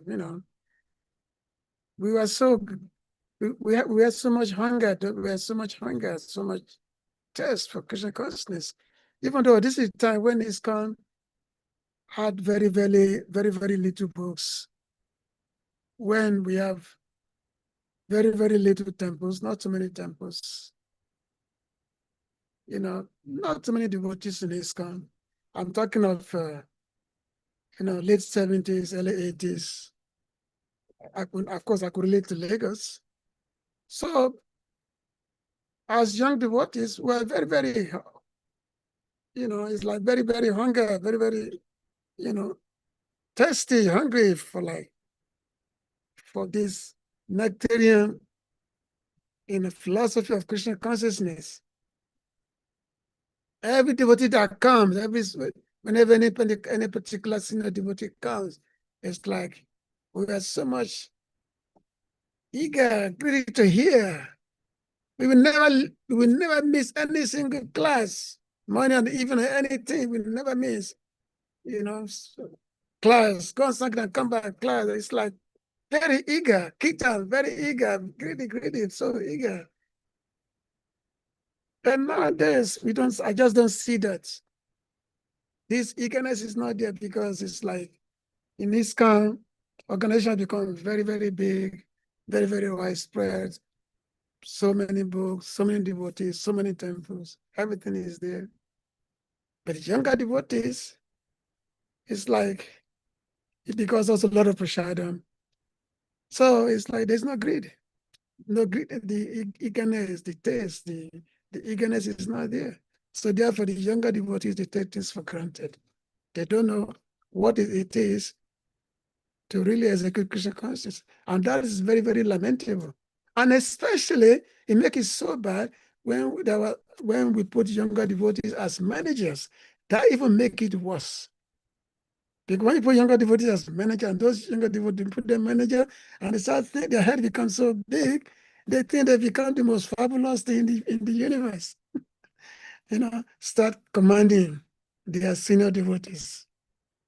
we were so, we had so much hunger, so much thirst for Krishna consciousness. Even though this is time when ISKCON had very, very, very, very little books, when we have very, very little temples, not too many temples, not too many devotees in ISKCON. I'm talking of, late 70s, early 80s. Of course, I could relate to Lagos. So, as young devotees, we're very, very, it's like very, very hunger, very, very, thirsty, hungry for this nectarian philosophy of Krishna consciousness. Every devotee that comes, whenever any particular senior devotee comes, it's like we are so much eager, ready to hear. We will never miss any single class, morning and evening, anything. We will never miss, class, go and come back, class. It's like very eager, Kirtan, very eager, greedy, so eager. And nowadays, I just don't see that. This eagerness is not there because it's like in ISKCON, organization becomes very, very big, very, very widespread. So many books, so many devotees, so many temples, everything is there. But younger devotees, it's like, it becomes also a lot of prasadam. So it's like there's no greed. No greed, the eagerness, the taste, the eagerness is not there. So therefore, the younger devotees, they take this for granted. They don't know what it is to really execute Krishna consciousness. And that is very, very lamentable. And especially, it makes it so bad when we put younger devotees as managers. That even make it worse. Because when you put younger devotees as manager, and those younger devotees put them manager, and they start thinking their head becomes so big, they think they become the most fabulous thing in the universe. Start commanding their senior devotees,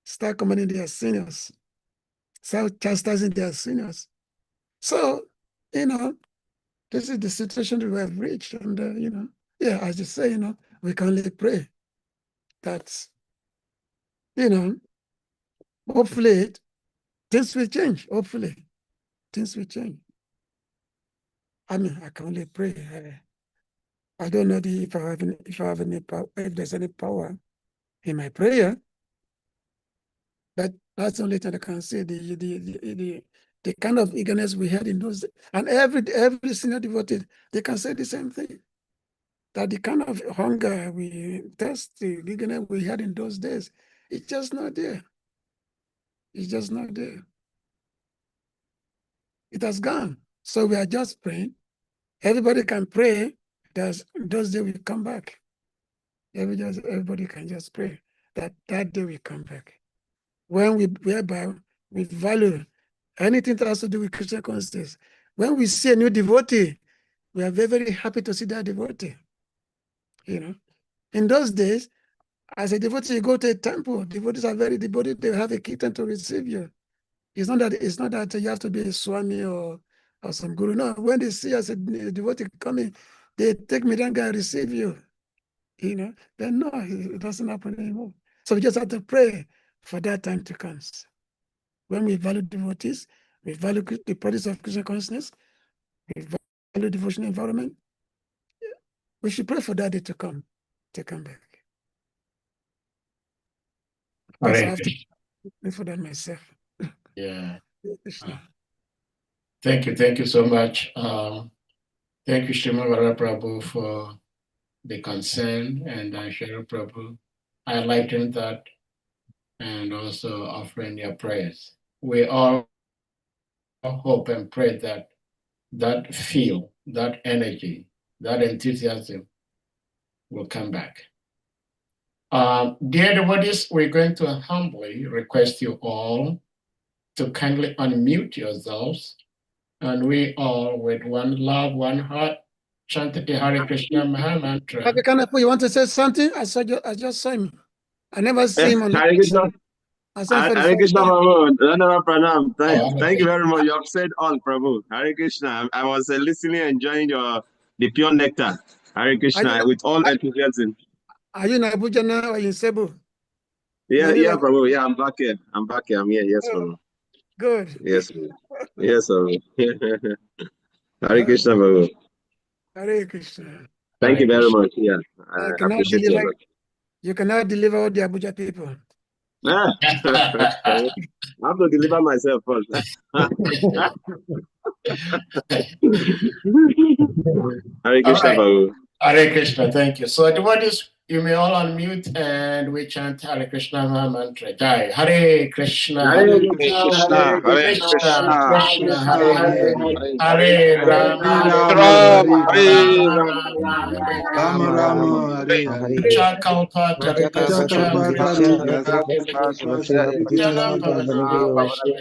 start commanding their seniors, start chastising their seniors. So, this is the situation that we have reached. And, as you say, we can only pray that, hopefully things will change. Hopefully things will change. I mean, I can only pray. I don't know if there's any power in my prayer, but that's the only thing I can say. The kind of eagerness we had in those days, and every senior devotee, they can say the same thing. That the kind of hunger the eagerness we had in those days, it's just not there. It's just not there. It has gone. So we are just praying. Everybody can pray. Those days will come back. Everybody can just pray that day will come back. Whereby we value anything that has to do with Christian consciousness. When we see a new devotee, we are very, very happy to see that devotee. In those days, as a devotee, you go to a temple, devotees are very devoted, they have a kirtan to receive you. It's not that you have to be a Swami or some guru. No, when they see us a devotee coming, they take me down and receive you. Then no, it doesn't happen anymore. So we just have to pray for that time to come. When we value devotees, we value the practice of Krishna consciousness, we value devotional environment. We should pray for that day to come back. Yes, I have to pray for that myself. Yeah. Krishna. Thank you so much. Thank you, Shrimad Prabhu, for the concern, and Shri Prabhu highlighting that and also offering your prayers. We all hope and pray that that feel, that energy, that enthusiasm will come back. Dear devotees, we're going to humbly request you all to kindly unmute yourselves, and we all, with one love, one heart, chant the Hare Krishna Maha Mantra. Kavi, you want to say something? I just saw him. I never see him on the Hare Krishna. I saw him for the Hare first Krishna, time. Prabhu. Dhanava Pranam. Oh, Thank okay. you very much. You have said all, Prabhu. Hare Krishna. I was listening, enjoying the pure nectar. Hare Krishna, with all enthusiasm. Are you in Abuja now or in Cebu? Yeah, Prabhu. Yeah, I'm back here. I'm here. Yes, Prabhu. Good. Yes, Prabhu. Yes, Prabhu. Hare Krishna, Prabhu. Hare Krishna. Thank you very much. Yeah, I appreciate you. You cannot deliver all the Abuja people. I have to deliver myself first. Hare Krishna, Prabhu. Hare Krishna, thank you. So devotees, you may all unmute and we chant Hare Krishna Maha Mantra. Jai. Hare Krishna, Hare Krishna, Krishna, Krishna, Hare Hare, Hare Hare Rama, Rama, Rama Rama, Hare Hare. Chakalpa Kitanam Baba Devyo Vaishna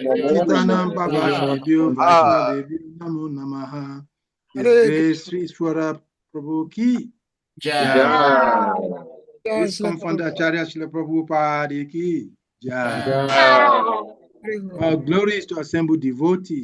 Devyo Namo Namaha. His grace Sri Swara Prabhu Ki Jai. His confounder Acharya Srila Prabhupada Ki Jai. All glories to assembled devotees.